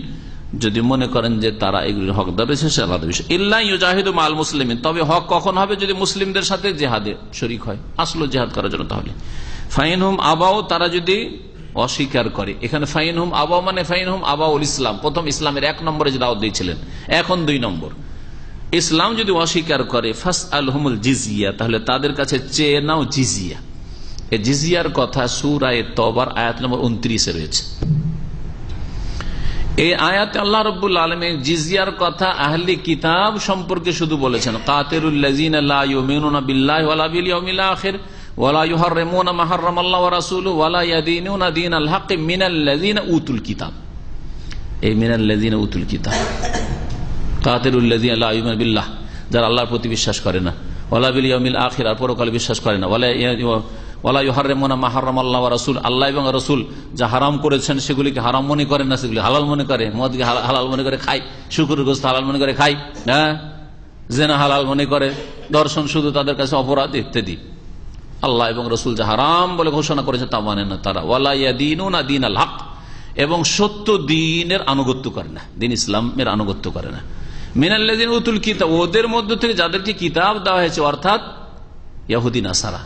যদি মনে করেন যে তারা এগুলির হকদার রয়েছে সে আলাদা বিষয়। ইল্লা ইউজাহিদু মাল মুসলিমিন, তবে হক কখন হবে? যদি মুসলিমদের সাথে জিহাদে শরীক হয়, আসলো জিহাদ করার জন্য। তাহলে ফাইনহুম আবাও, তারা যদি অস্বীকার করে, এখানে ফাইনহুম আবাও মানে ফাইনহুম আবাউল ইসলাম, প্রথম ইসলামের 1 নম্বরে যে দাওয়াত দিয়েছিলেন, এখন 2 নম্বর। ইসলাম যদি অস্বীকার করে, ফাসআলহুমুল জিজিয়া, তাহলে তাদের কাছে চেয়ে নাও জিজিয়া। এই জিজিয়ার কথা সূরা তওবার আয়াত নম্বর 29 রয়েছে। এই আয়াতে আল্লাহ রাব্বুল আলামিন জিজিয়ার কথা আহলি কিতাব সম্পর্কে শুধু বলেছেন, কাতিলুল্লাযিনা লা ইউমিনুনা বিল্লাহি ওয়ালা বিল ইয়াউমিল আখির ওয়ালা ইউহাররিমুনা মা হারামাল্লাহু ওয়া রাসূলুহু ওয়ালা ইয়াদিনুনা দীনাল হাক্কি মিনাল্লাযিনা উতুল কিতাব। এই মিনাল্লাযিনা উতুল কিতাব, কাতিলুল্লাযিনা লা ইউমিনুনা বিল্লাহ, যারা আল্লাহর প্রতি বিশ্বাস করে না, ওয়ালা বিল ইয়াউমিল আখির, আর পরকালে বিশ্বাস করে না, ওয়ালা ইউহাররিমুনা মা হারামাল্লাহু ওয়া রাসূলুহু, আল্লাহ এবং রাসূল যা হারাম করেছেন সেগুলিকে হারাম মনে করে না, সেগুলি হালাল মনে করে, মদকে হালাল মনে করে খায়, শুকরের গোশত হালাল মনে করে খায়, হ্যাঁ, জিনা হালাল মনে করে, দর্শন শুধু তাদের কাছে অপরাধ ইত্যাদি। আল্লাহ এবং রাসূল যা হারাম বলে ঘোষণা করেছে তা মানে না তারা। ওয়ালা ইয়াদিনুনা দীনাল হক, এবং সত্য দ্বীনের আনুগত্য করে না, দ্বীন ইসলামের আনুগত্য করে না। মিনাল্লাযিনা উতুল কিতাব, ওদের মধ্য থেকে যাদেরকে কিতাব দেওয়া হয়েছে, অর্থাৎ ইহুদি নাসারা,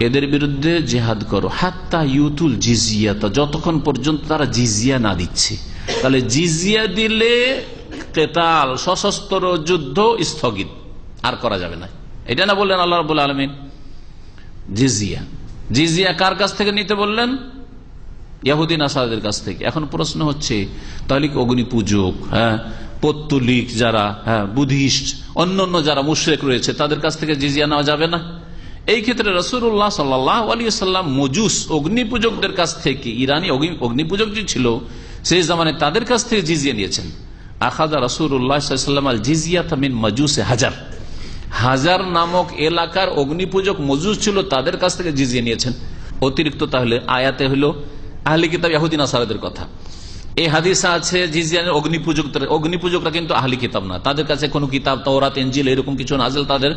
এদের বিরুদ্ধে জিহাদ করো, হাত্তা ইউতুল জিজিয়া, যতক্ষণ পর্যন্ত তারা জিজিয়া না দিচ্ছে। তাহলে জিজিয়া দিলে কেতাল, সশস্ত্র যুদ্ধ স্থগিত, আর করা যাবে না, এটা না বললেন আল্লাহ রাব্বুল আলামিন। জিজিয়া, জিজিয়া কার কাছ থেকে নিতে বললেন? ইহুদি নাসারাদের কাছ থেকে। এখন প্রশ্ন হচ্ছে, তাহলে কি অগ্নি পূজক, হ্যাঁ, পৌত্তলিক যারা, হ্যাঁ, বুদ্ধিস্ট, অন্যান্য যারা মুশরিক রয়েছে, তাদের কাছ থেকে জিজিয়া নেওয়া যাবে না? এই ক্ষেত্রে রাসূলুল্লাহ সাল্লাল্লাহু আলাইহি ওয়াসাল্লাম মজুস অগ্নি পূজকদের কাছ থেকে, ইরানি অগ্নি পূজক যে ছিল সেই জামানায়, তাদের কাছ থেকে জিজিয়া নিয়েছেন। আখাযা রাসূলুল্লাহ সাল্লাল্লাহু আলাইহি ওয়াসাল্লাম আল জিজিয়াতা মিন মাজুসে হাজার, হাজার নামক এলাকার অগ্নি পূজক মজুস ছিল, তাদের কাছ থেকে জিজিয়া নিয়েছেন। অতিরিক্ত তাহলে আয়াতে হলো আহলে কিতাব ইহুদি নাসারাদের কথা। এই হাদিসে আছে জিজিয়ার অগ্নিপূজকরা কিন্তু আহলি কিতাব না, তাদের কাছে কোনো কিতাব, তাওরাত, ইনজিল এরকম কিছু নাযিল তাদের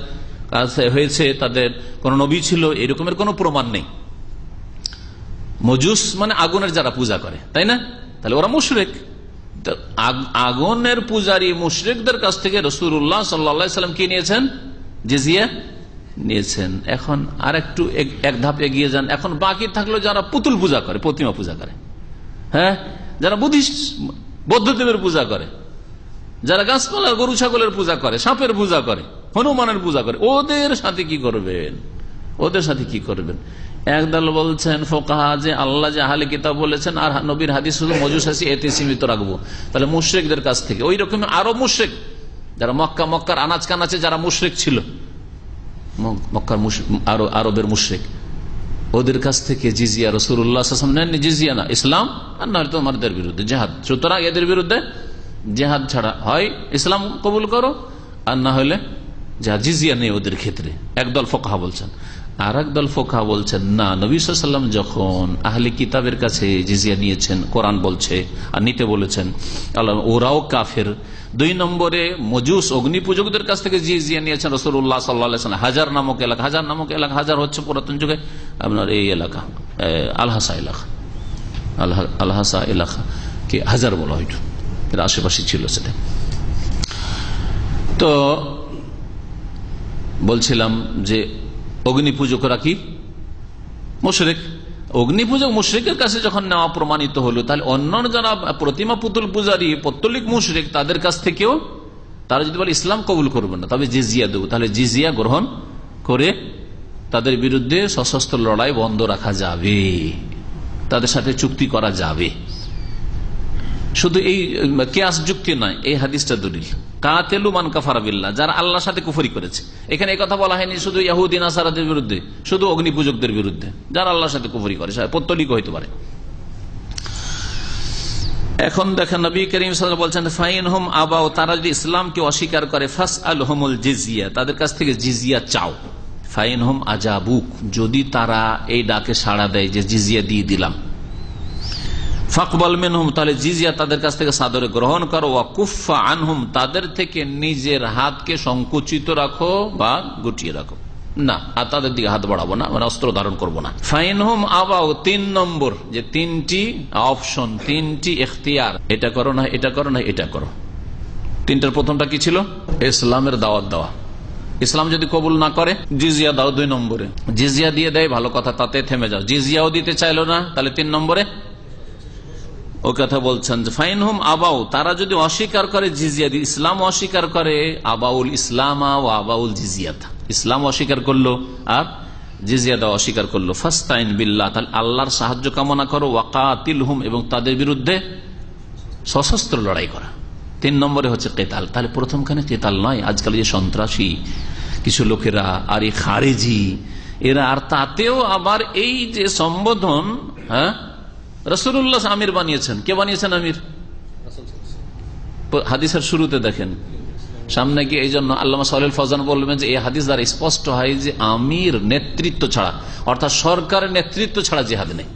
কাছে হয়েছে, তাদের কোন নবী ছিল এরকমের কোনো প্রমাণ নেই। মজুস মানে আগুনের যারা পূজা করে, তাই না? তাহলে ওরা মুশরিক। আগুনের পূজারী মুশরিকদের কাছ থেকে রাসূলুল্লাহ সাল্লাল্লাহু আলাইহি ওয়াসাল্লাম কি নিয়েছেন? জিজিয়া নিয়েছেন। এখন আর একটু এক ধাপ এগিয়ে যান, এখন বাকি থাকলো যারা পুতুল পূজা করে, প্রতিমা পূজা করে, হ্যাঁ, যারা বুদ্ধিস্ট বৌদ্ধদেবের পূজা করে, যারা গাছপালা গরু ছাগলের পূজা করে, সাপের পূজা করে, হনুমানের পূজা করে, ওদের সাথে কি করবেন? ওদের সাথে কি করবেন? একদল বলছেন ফোকাহা যে আল্লাহ যে আহলে কিতাব বলেছেন আর নবীর হাদিস শুধু মজুসী এতে সীমিত রাখবো, তাহলে মুশরিকদের কাছ থেকে, ওই রকম আরো মুশরিক যারা মক্কার আনাজ কানাচে যারা মুশরিক ছিল, মক্কার আরবের মুশরিক, ওদের কাছ থেকে জিজিয়া রাসূলুল্লাহ সাল্লাল্লাহু আলাইহি ওয়াসাল্লাম নেননি। জিজিয়া না, ইসলাম, আর না হলে তোমাদের বিরুদ্ধে জিহাদ। সুতরাং এদের বিরুদ্ধে জিহাদ ছাড়া হয় ইসলাম কবুল করো, আর না হলে জিজিয়া নেই ওদের ক্ষেত্রে, একদল ফোকাহা বলছেন। আর একদল ফোকাহা বলছেন না, নবী সাল্লাল্লাহু আলাইহি ওয়াসাল্লাম যখন আহলে কিতাবের কাছে জিজিয়া নিয়েছেন, কোরআন বলছে আর নিতে বলেছেন, ওরাও কাফের। 2 নম্বরে মজুস অগ্নি পূজকদের কাছ থেকে জিজিয়া নিয়েছেন রাসূলুল্লাহ সাল্লাল্লাহু আলাইহি ওয়াসাল্লাম। হাজার নামক এলাকা, হাজার হচ্ছে পুরাতন যুগে আপনার এই এলাকা আলহাসা এলাকা কে হাজার বলা হইতো, এর আশেপাশে ছিল সেটা। তো বলছিলাম যে অগ্নি পূজকরা কি মুশরিক, অগ্নি পূজক মুশরিকের কাছে যখন নেওয়া প্রমাণিত হলো, তাহলে অন্যান্য যারা প্রতিমা পুতুল পূজারী পৌত্তলিক মুশরিক, তাদের কাছ থেকেও তারা যদি বলে ইসলাম কবুল করবে না, তবে জিজিয়া দেবো, তাহলে জিজিয়া গ্রহণ করে তাদের বিরুদ্ধে সশস্ত্র লড়াই বন্ধ রাখা যাবে, তাদের সাথে চুক্তি করা যাবে। শুধু এই কিয়াস যুক্তি নয়, এই হাদিসটা দলিল। কাতেলু মান কাফারা বিল্লাহ, যারা আল্লাহর সাথে কুফরি করেছে। এখানে এই কথা বলা হয়নি শুধু ইহুদি নাসারাদের বিরুদ্ধে, শুধু অগ্নি পূজকদের বিরুদ্ধে, যারা আল্লাহর সাথে কুফরি করে, পৌত্তলিক হইতে পারে। এখন দেখেন নবী করিম সাল্লাল্লাহু আলাইহি ওয়াসাল্লাম বলছেন ফাইনহুম আবাউ, তারা যদি ইসলামকে অস্বীকার করে, ফাসআলহুমুল জিজিয়া, তাদের কাছ থেকে জিজিয়া চাও। ফাইনহুম আজাবুক, যদি তারা এই ডাকে সাড়া দেয় যে জিজিয়া দিয়ে দিলাম, ফাকবাল মিনহুম, তাহলে জিজিয়া তাদের কাছ থেকে সাদরে গ্রহণ করো, ওয়া কুফা আনহুম, তাদের থেকে নিজের হাতকে সংকুচিত রাখো বা গুটিয়ে রাখো, না আর তাদের দিকে হাত বাড়াবো না, মানে অস্ত্র ধারণ করবো না। ফাইনহুম আবাও, 3 নম্বর যে 3টি অপশন, 3টি এখতিয়ার, এটা করো না, এটা করো না, এটা করো। 3টার প্রথমটা কি ছিল? ইসলামের দাওয়াত দেওয়া। ইসলাম যদি কবুল না করে জিজিয়া দাও 2 নম্বরে। জিজিয়া দিয়ে দেয়, ভালো কথা, তাতে থেমে যাও। জিজিয়াও দিতে চাইলো না, তাহলে 3 নম্বরে ও কথা বলছেন যে ফাইনহুম আবাউ, তারা যদি অস্বীকার করে জিজিয়া দিয়ে, ইসলাম অস্বীকার করে, আবাউল ইসলামা ও আবাউল জিজিয়াত, ইসলাম অস্বীকার করলো আর জিজিয়া দেওয়া অস্বীকার করলো, ফাস্তাইন বিল্লাহ, তাহলে আল্লাহর সাহায্য কামনা করো, ওয়াকাতিলহুম, এবং তাদের বিরুদ্ধে সশস্ত্র লড়াই করা। 3 নম্বরে হচ্ছে কেতাল। তাহলে প্রথমখানে কেতাল নয়। আজকাল যে সন্ত্রাসী কিছু লোকেরা আর এই খারেজি এরা, আর তাতেও আবার এই যে সম্বোধন, হ্যাঁ, রাসূলুল্লাহ আমির বানিয়েছেন। কে বানিয়েছেন আমির? হাদিসের শুরুতে দেখেন সামনে গিয়ে, এই জন্য আল্লামা সালেহ ফৌজান বলবেন যে এই হাদিস দ্বারা স্পষ্ট হয় যে আমির নেতৃত্ব ছাড়া, অর্থাৎ সরকারের নেতৃত্ব ছাড়া জিহাদ নেই।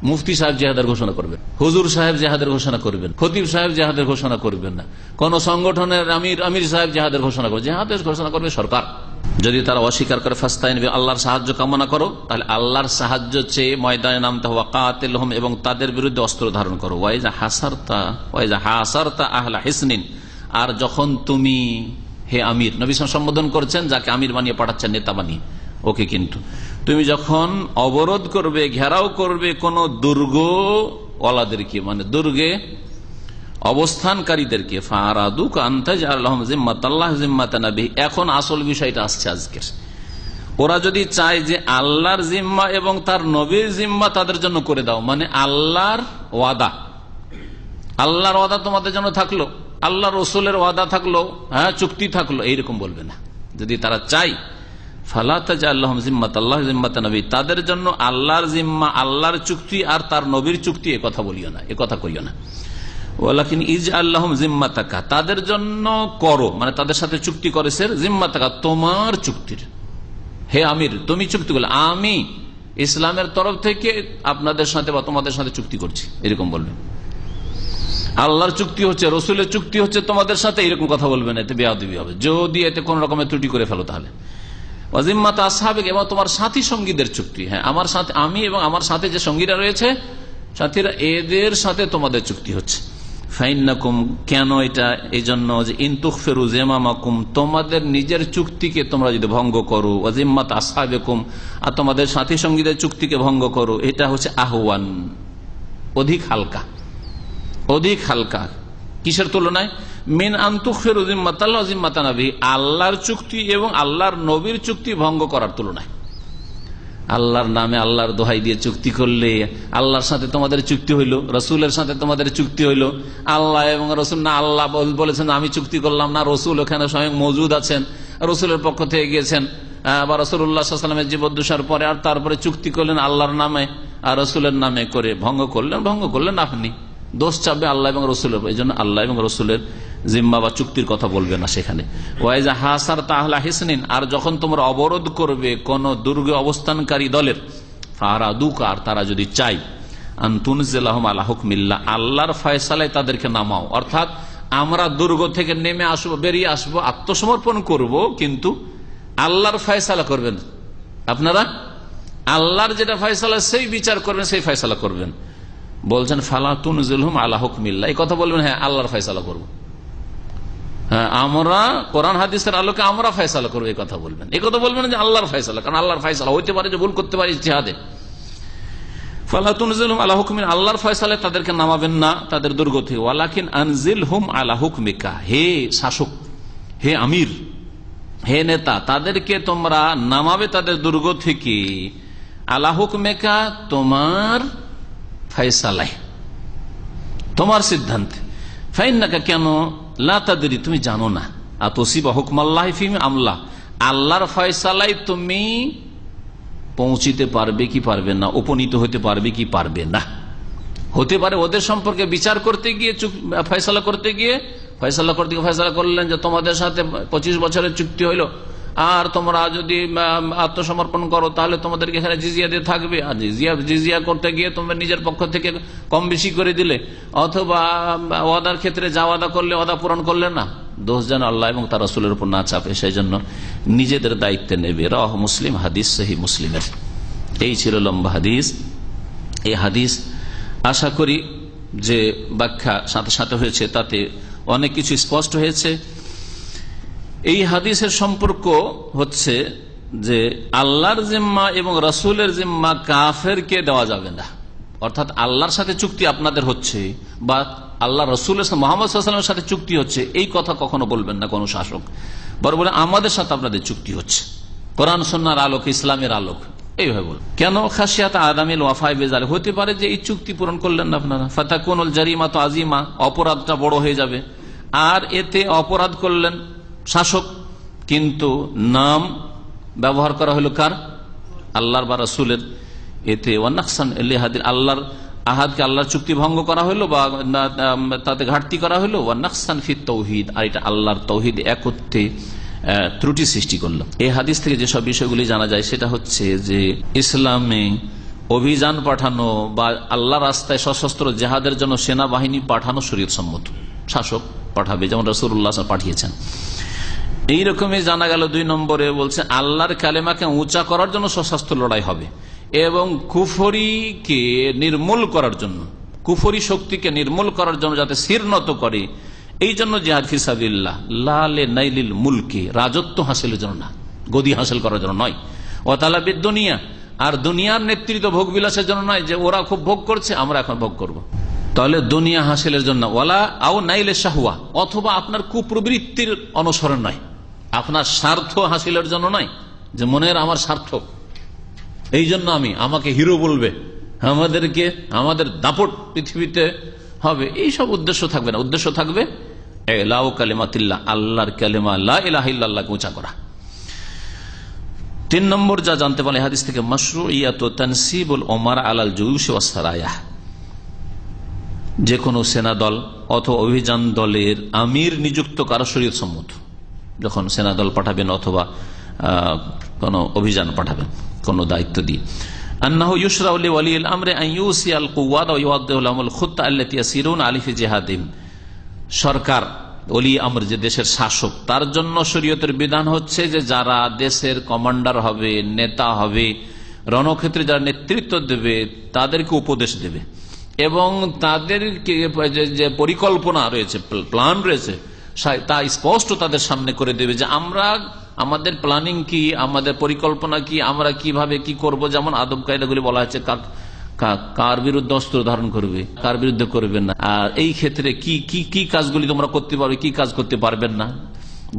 মুফতি সাহেব জিহাদের ঘোষণা করবেন, হুজুর সাহেব জিহাদের ঘোষণা করবেন, খতিব সাহেব জিহাদের ঘোষণা করবেন না, কোন সংগঠনের আমির সাহেব জিহাদের ঘোষণা করবে। জিহাদের ঘোষণা করবে সরকার। যদি তারা অস্বীকার করে ফাস্তাইন আল্লাহর সাহায্য কামনা করো, তাহলে আল্লাহর সাহায্য চেয়ে ময়দানে নামতে হবে, কাতিলহুম, এবং তাদের বিরুদ্ধে অস্ত্র ধারণ করো। ওয়াইজা হাসারতা আহলা হিসনিন, আর যখন তুমি, হে আমির, নবী সম্বোধন করছেন যাকে আমির বানিয়ে পাঠাচ্ছেন, নেতা বানিয়ে, ওকে, কিন্তু তুমি যখন অবরোধ করবে, ঘেরাও করবে কোন দুর্গ ওয়ালাদেরকে, মানে দুর্গে অবস্থানকারীদেরকে, ফারাদুক আনতাজ আল্লাহুম জিম্মাতাল্লাহ জিম্মাতান নবী। এখন আসল বিষয়টা আসছে আজকের। ওরা যদি চায় যে আল্লাহর জিম্মা এবং তার নবীর জিম্মা তাদের জন্য করে দাও, মানে আল্লাহর ওয়াদা তোমাদের জন্য থাকলো, আল্লাহ রসুলের ওয়াদা থাকলো, হ্যাঁ, চুক্তি থাকলো, এইরকম বলবে না। যদি তারা চায় ফালা তাজআলহুম জিম্মাতাল্লাহ জিম্মাতান নবী, তাদের জন্য আল্লাহর জিম্মা, আল্লাহর চুক্তি আর তার নবীর চুক্তি, এ কথা বলিও না, এ কথা করিও না। ওয়ালাকিন ইজআল্লাহুম জিম্মাতাকা, তাদের জন্য করো, মানে তাদের সাথে চুক্তি করেছে, জিম্মাতাকা, তোমার চুক্তির। হে আমির, তুমি চুক্তি করলে, আমি ইসলামের তরফ থেকে আপনাদের সাথে বা তোমাদের সাথে চুক্তি করছি, এরকম বলবে। আল্লাহর চুক্তি হচ্ছে, রসুলের চুক্তি হচ্ছে তোমাদের সাথে, এরকম কথা বলবে না, এতে বেয়াদবি হবে। যদি এতে কোন রকমের ত্রুটি করে ফেলো তাহলে। ওয়াজিম্মাত আসহাবিক, এবং তোমার সাথী সঙ্গীদের চুক্তি, হ্যাঁ, আমার সাথে, আমি এবং আমার সাথে যে সঙ্গীরা রয়েছে, সাথীরা, এদের সাথে তোমাদের চুক্তি হচ্ছে। ফাইন্নাকুম, কেন এটা? এই জন্য যে ইনতুখফিরু জিমামাকুম, তোমাদের নিজের চুক্তিকে তোমরা যদি ভঙ্গ করো, ওয়াজিম্মাত আসহাবিকুম, আর তোমাদের সাথী সঙ্গীদের চুক্তিকে ভঙ্গ করো, এটা হচ্ছে আহওয়ান, অধিক হালকা, অধিক হালকা। কিসের তুলনায়? মিন আনতুখফিরু জিম্মাতাল্লাহ জিম্মাতান নবী, আল্লাহর চুক্তি এবং আল্লাহর নবীর চুক্তি ভঙ্গ করার তুলনায়। আল্লাহর নামে আল্লাহর দোহাই দিয়ে চুক্তি করলে, আল্লাহর সাথে তোমাদের চুক্তি হইল, রসুলের সাথে তোমাদের চুক্তি হইল, আল্লাহ এবং রসুল, না আল্লাহ বলেছেন আমি চুক্তি করলাম, না রসুল ওখানে স্বয়ং মজুদ আছেন, রসুলের পক্ষ থেকে গিয়েছেন, বা রসুল্লাহ সাল্লামের জীবদ্দশার পরে, আর তারপরে চুক্তি করলেন আল্লাহর নামে আর রসুলের নামে করে, ভঙ্গ করলেন আপনি, দোষ চাপবে আল্লাহ এবং রসুলের। এই জন্য আল্লাহ এবং রসুলের জিম্মা বা চুক্তির কথা বলবে না সেখানে। ওয়াইজা হাসার তাহলা হিসনিন, আর যখন তোমরা অবরোধ করবে কোন দুর্গে অবস্থানকারী দলের, ফারাদুকা, আর তারা যদি চাই, আনতুনজিলাহুম আলা হুকমিল্লাহ, আল্লাহর ফয়সালায় তাদেরকে নামাও, অর্থাৎ আমরা দুর্গ থেকে নেমে আসবো, বেরিয়ে আসবো, আত্মসমর্পণ করব, কিন্তু আল্লাহর ফয়সালা করবেন আপনারা, আল্লাহর যেটা ফয়সালা সেই বিচার করবেন, সেই ফয়সালা করবেন। বলছেন ফালা তুনজিলহুম আলা হুকমিল্লাহ, এই কথা বলবেন, হ্যাঁ আল্লাহর ফয়সালা করবো, হ্যাঁ আমরা কোরআন হাদিসের আলোকে আমরা ফয়সালা করবো, এই কথা বলবেন। এই কথা বলবেন যে আল্লাহর ফয়সালা, কারণ আল্লাহর ফয়সালা হইতে পারে যে ভুল করতে পারে ইজতিহাদে। ফালা তুনজিলহুম আলা হুকমিল্লাহ, আল্লাহর ফয়সালায় তাদেরকে নামাবেন না তাদের দুর্গ থেকে। ওয়ালাকিন আনজিলহুম আলা হুকমিকা, হে শাসক, হে আমির, হে নেতা, তাদেরকে তোমরা নামাবে তাদের দুর্গ থেকে, আলা হুকমিকা, তোমার ফয়সালায়, তোমার সিদ্ধান্তে। ফাইন্নাকা, কেন? লা তাদরি, তুমি জানো না, আতসিবা হুকমাল্লাহি ফিহি আমলা, আল্লাহর ফয়সালায় তুমি পৌঁছিতে পারবে কি পারবে না, উপনীত হতে পারবে কি পারবে না। হতে পারে ওদের সম্পর্কে বিচার করতে গিয়ে, ফয়সালা করতে গিয়ে ফয়সালা করলেন যে তোমাদের সাথে 25 বছরের চুক্তি হইল, আর তোমরা যদি আত্মসমর্পণ করো তাহলে তোমাদেরকে এখানে জিজিয়া দিয়ে থাকবে, আর জিজিয়া করতে গিয়ে তোমরা নিজের পক্ষ থেকে কম বেশি করে দিলে, অথবা ওয়াদার ক্ষেত্রে যা ওয়াদা করলে ওয়াদা পূরণ করলে না, দোষ যেন আল্লাহ এবং তার রাসূলের উপর না চাপে, সেই জন্য নিজেদের দায়িত্বে নেবে। রাওয়াহু মুসলিম, হাদিস সহিহ মুসলিমের। এই ছিল লম্বা হাদিস। এই হাদিস আশা করি যে ব্যাখ্যা সাথে সাথে হয়েছে, তাতে অনেক কিছু স্পষ্ট হয়েছে। এই হাদিসের সম্পর্ক হচ্ছে যে আল্লাহর জিম্মা এবং রাসূলের জিম্মা কাফেরকে দেওয়া যাবে না, অর্থাৎ আল্লাহর সাথে চুক্তি আপনাদের হচ্ছে বা আল্লাহ রসুলের মুহাম্মদ সাল্লাল্লাহু আলাইহি ওয়াসাল্লামের সাথে চুক্তি হচ্ছে, এই কথা কখনো বলবেন না কোন শাসক, বরং আমাদের সাথে আপনাদের চুক্তি হচ্ছে কোরআন সুন্নাহর আলোক, ইসলামের আলোক, এইভাবে বল। কেন? খাসিয়াত আদামিল ওয়াফাই বেজাল, হতে পারে যে এই চুক্তি পূরণ করলেন না আপনারা। ফাতাকুনুল জারিমা তো আজিমা, অপরাধটা বড় হয়ে যাবে। আর এতে অপরাধ করলেন শাসক, কিন্তু নাম ব্যবহার করা হলো কার? আল্লাহর বা রাসূলের। এতে ওয়ানাকসান লিহাদিল, আল্লাহর আহাদকে, আল্লাহর চুক্তি ভঙ্গ করা হলো বা তাতে ঘাটতি করা হলো। ওয়ানাকসান ফিত তৌহিদ, আর এটা আল্লাহর তৌহিদ একত্রে ত্রুটি সৃষ্টি করলো। এই হাদিস থেকে যেসব বিষয়গুলি জানা যায় সেটা হচ্ছে যে ইসলামে অভিযান পাঠানো বা আল্লাহ রাস্তায় সশস্ত্র জেহাদের জন্য সেনাবাহিনী পাঠানো শরীয়ত সম্মত। শাসক পাঠাবে, যেমন রাসূলুল্লাহ পাঠিয়েছেন। এইরকমই জানা গেল। 2 নম্বরে বলছে আল্লাহর কালেমাকে উঁচা করার জন্য সশস্ত্র লড়াই হবে এবং কুফরিকে নির্মূল করার জন্য, কুফরি শক্তিকে নির্মূল করার জন্য যাতে শিরনত করে, এই জন্য জিহাদ ফি সাবিলিল্লাহ, লা লিনাইলিল মুলকি, রাজত্ব হাসিলের জন্য না, গদি হাসিল করার জন্য নয়। ওয়া তালাবিদ দুনিয়া, আর দুনিয়ার নেতৃত্ব ভোগ বিলাসের জন্য নয়, যে ওরা খুব ভোগ করছে আমরা এখন ভোগ করব। তাহলে দুনিয়া হাসিলের জন্য। ওয়ালা আও নাইলে শাহওয়া, অথবা আপনার কুপ্রবৃত্তির অনুসরণ নয়, আপনার স্বার্থ হাসিলের জন্য নয়, যে মনের আমার স্বার্থ, এই জন্য আমাকে হিরো বলবে, আমাদের দাপট পৃথিবীতে হবে, এইসব উদ্দেশ্য থাকবে না। উদ্দেশ্য থাকবে ইলাউ কালিমাতিল্লাহ, আল্লাহর কালিমা লা ইলাহা ইল্লাল্লাহকে উঁচা করা। 3 নম্বর যা জানতে পারলে হাদিস থেকে, মাশরুইয়াতু তানসিবুল উমারা আলাল জুয়ুশ ওয়াস সারায়াহ, যে কোনো সেনা দল অথবা অভিযান দলের আমির নিযুক্ত করা শরীয়ত সম্মত। যখন সেনা দল পাঠাবেন অথবা কোন অভিযান পাঠাবেন কোন দায়িত্ব দিয়ে, আন্নাহু ইউশরাউ লিওয়ালিল আমরি আন ইউসিয়াল কুওয়াত ওয়া ইউওয়াদ্দিহু লাহুমুল খুত্তা আল্লাতী ইয়াসিরুনা আলাইহি ফি জিহাদিম, সরকার ওলি আমর, যে দেশের শাসক, তার জন্য শরীয়তের বিধান হচ্ছে যে যারা দেশের কমান্ডার হবে, নেতা হবে, রণক্ষেত্রে যারা নেতৃত্ব দেবে তাদেরকে উপদেশ দেবে এবং তাদেরকে যে পরিকল্পনা রয়েছে, প্ল্যান রয়েছে, তা স্পষ্ট তাদের সামনে করে দেবে যে আমাদের প্ল্যানিং কি, আমাদের পরিকল্পনা কি, আমরা কিভাবে কি করব। যেমন আদব কায়দাগুলি বলা হচ্ছে, কার বিরুদ্ধে অস্ত্র ধারণ করবে, কার বিরুদ্ধে করবে না, আর এই ক্ষেত্রে কি কি কি কাজগুলি তোমরা করতে পারবে, কি কাজ করতে পারবেন না।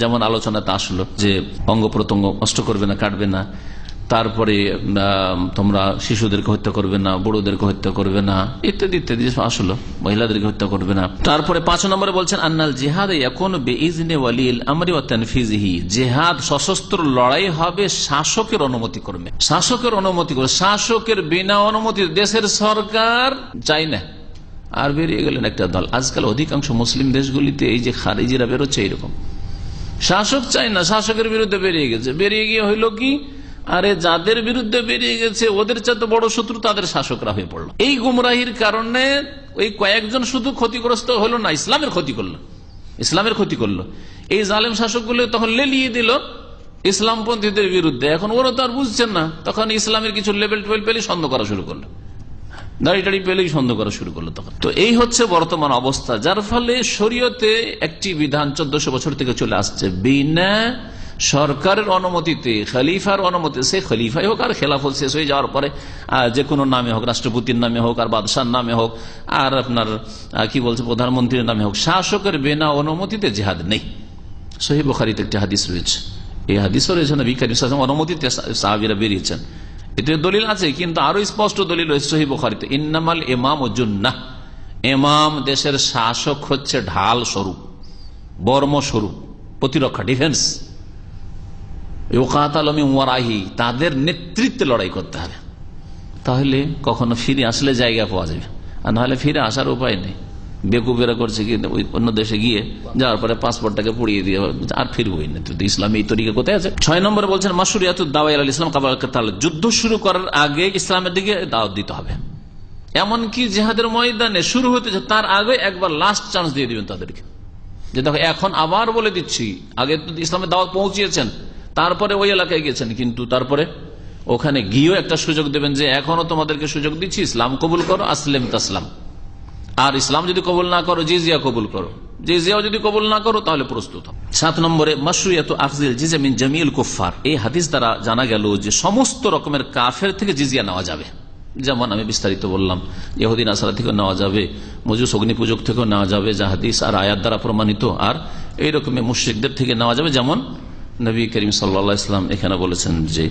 যেমন আলোচনাতে আসলো যে অঙ্গ প্রত্যঙ্গ নষ্ট করবে না, কাটবে না, তারপরে তোমরা শিশুদেরকে হত্যা করবে না, বুড়োদেরকে হত্যা করবে না, ইত্যাদি ইত্যাদি আসলো, মহিলাদেরকে হত্যা করবে না। তারপরে 5 নম্বরে বলছেন আন্নাল জিহাদ ইয়াকুনু বিইজনি ওয়ালিল আমরি ওয়া তানফিজিহি, জিহাদ সশস্ত্র লড়াই হবে শাসকের অনুমতি করবে, শাসকের অনুমতি করবে, শাসকের বিনা অনুমতি দেশের সরকার চাই না। আর বেরিয়ে গেলেন একটা দল। আজকাল অধিকাংশ মুসলিম দেশগুলিতে এই যে খারিজিরা বেরোচ্ছে, এইরকম শাসক চাই না, শাসকের বিরুদ্ধে বেরিয়ে গেছে। বেরিয়ে গিয়ে হইল কি, আরে যাদের বিরুদ্ধে বেরিয়ে গেছে ওদের চাইতে বড় শত্রু তাদের শাসকরা হয়ে পড়লো। এই গুমরাহির কারণে ওই কয়েকজন শুধু ক্ষতিগ্রস্ত হলো না, ইসলামের ক্ষতি করলো। এই জালেম শাসকগুলো তখন লেলিয়ে দিল ইসলামপন্থীদের বিরুদ্ধে। এখন ওরা তো আর বুঝছেন না, তখন ইসলামের কিছু লেভেল টেবেল পেলেই সন্দেহ করা শুরু করলো, দাড়ি পেলেই সন্দেহ করা শুরু করলো তখন। তো এই হচ্ছে বর্তমান অবস্থা, যার ফলে শরীয়তে একটি বিধান 1400 বছর থেকে চলে আসছে, বিনা সরকারের অনুমতিতে, খলিফার অনুমতি, সে খলিফাই হোক আর খেলাফত শেষ হয়ে যাওয়ার পরে যে কোনো নামে হোক, রাষ্ট্রপতির নামে হোক আর বাদশার নামে হোক আর আপনার কি বলছে প্রধানমন্ত্রীর নামে হোক, শাসকের বিনা অনুমতিতে জিহাদ নেই। সহিহ বুখারীতে একটি হাদিস রয়েছে, এই হাদিসও রয়েছে নবী কারীম সাল্লাল্লাহু আলাইহি ওয়াসাল্লাম অনুমতিতে সাহাবীরা বেরিয়েছেন। এতে দলিল আছে, কিন্তু আরো স্পষ্ট দলিল রয়েছে সহিহ বুখারীতে, ইন্নামাল ইমামু জুন্নাহ, ইমাম দেশের শাসক হচ্ছে ঢাল স্বরূপ, বর্ম স্বরূপ, প্রতিরক্ষা, ডিফেন্স। তাদের নেতৃত্বে লড়াই করতে হবে, তাহলে কখনো ফিরে আসলে জায়গা পাওয়া যাবে, আর নাহলে ফিরে আসার উপায় নেই। বেকুবেরা করছে কি, অন্য দেশে গিয়ে যাওয়ার পরে পাসপোর্টটাকে পুড়িয়ে দিয়ে আর ফিরবই না। ইসলাম এই তরিকা কোথায় আছে? 6 নম্বরে বলছেন মাশরুইয়াতুদ দাওয়া ইলাল ইসলাম ক্বাবলা কিতাল, যুদ্ধ শুরু করার আগে ইসলামের দিকে দাওয়াত দিতে হবে। এমনকি জিহাদের ময়দানে শুরু হতে তার আগে একবার লাস্ট চান্স দিয়ে দিবেন তাদেরকে, যে দেখো এখন আবার বলে দিচ্ছি, আগে তো ইসলামের দাওয়াত পৌঁছিয়েছেন, তারপরে ওই এলাকায় গেছেন, কিন্তু তারপরে ওখানে গিয়েও একটা সুযোগ দেবেন যে এখনো তোমাদেরকে সুযোগ দিচ্ছি, ইসলাম কবুল করো, আসলেম তাসলাম। আর ইসলাম যদি কবুল না করো, জিজিয়া কবুল করো, জিজিয়াও যদি কবুল না করো তাহলে প্রস্তুত। 7 নম্বরে মাশরুইয়াতু আখযিল জিজিয়া মিন জামিল কুফফার, এই হাদিস দ্বারা জানা গেল যে সমস্ত রকমের কাফের থেকে জিজিয়া নেওয়া যাবে। যেমন আমি বিস্তারিত বললাম, ইহুদি নাসারা থেকে নেওয়া যাবে, মজুস অগ্নি পূজক থেকেও নেওয়া যাবে, যা হাদিস আর আয়াত দ্বারা প্রমাণিত, আর এইরকমের মুশরিকদের থেকে নেওয়া যাবে। যেমন নবী করিম সাল্লাল্লাহু আলাইহি ওয়াসাল্লাম এখানে বলেছেন যে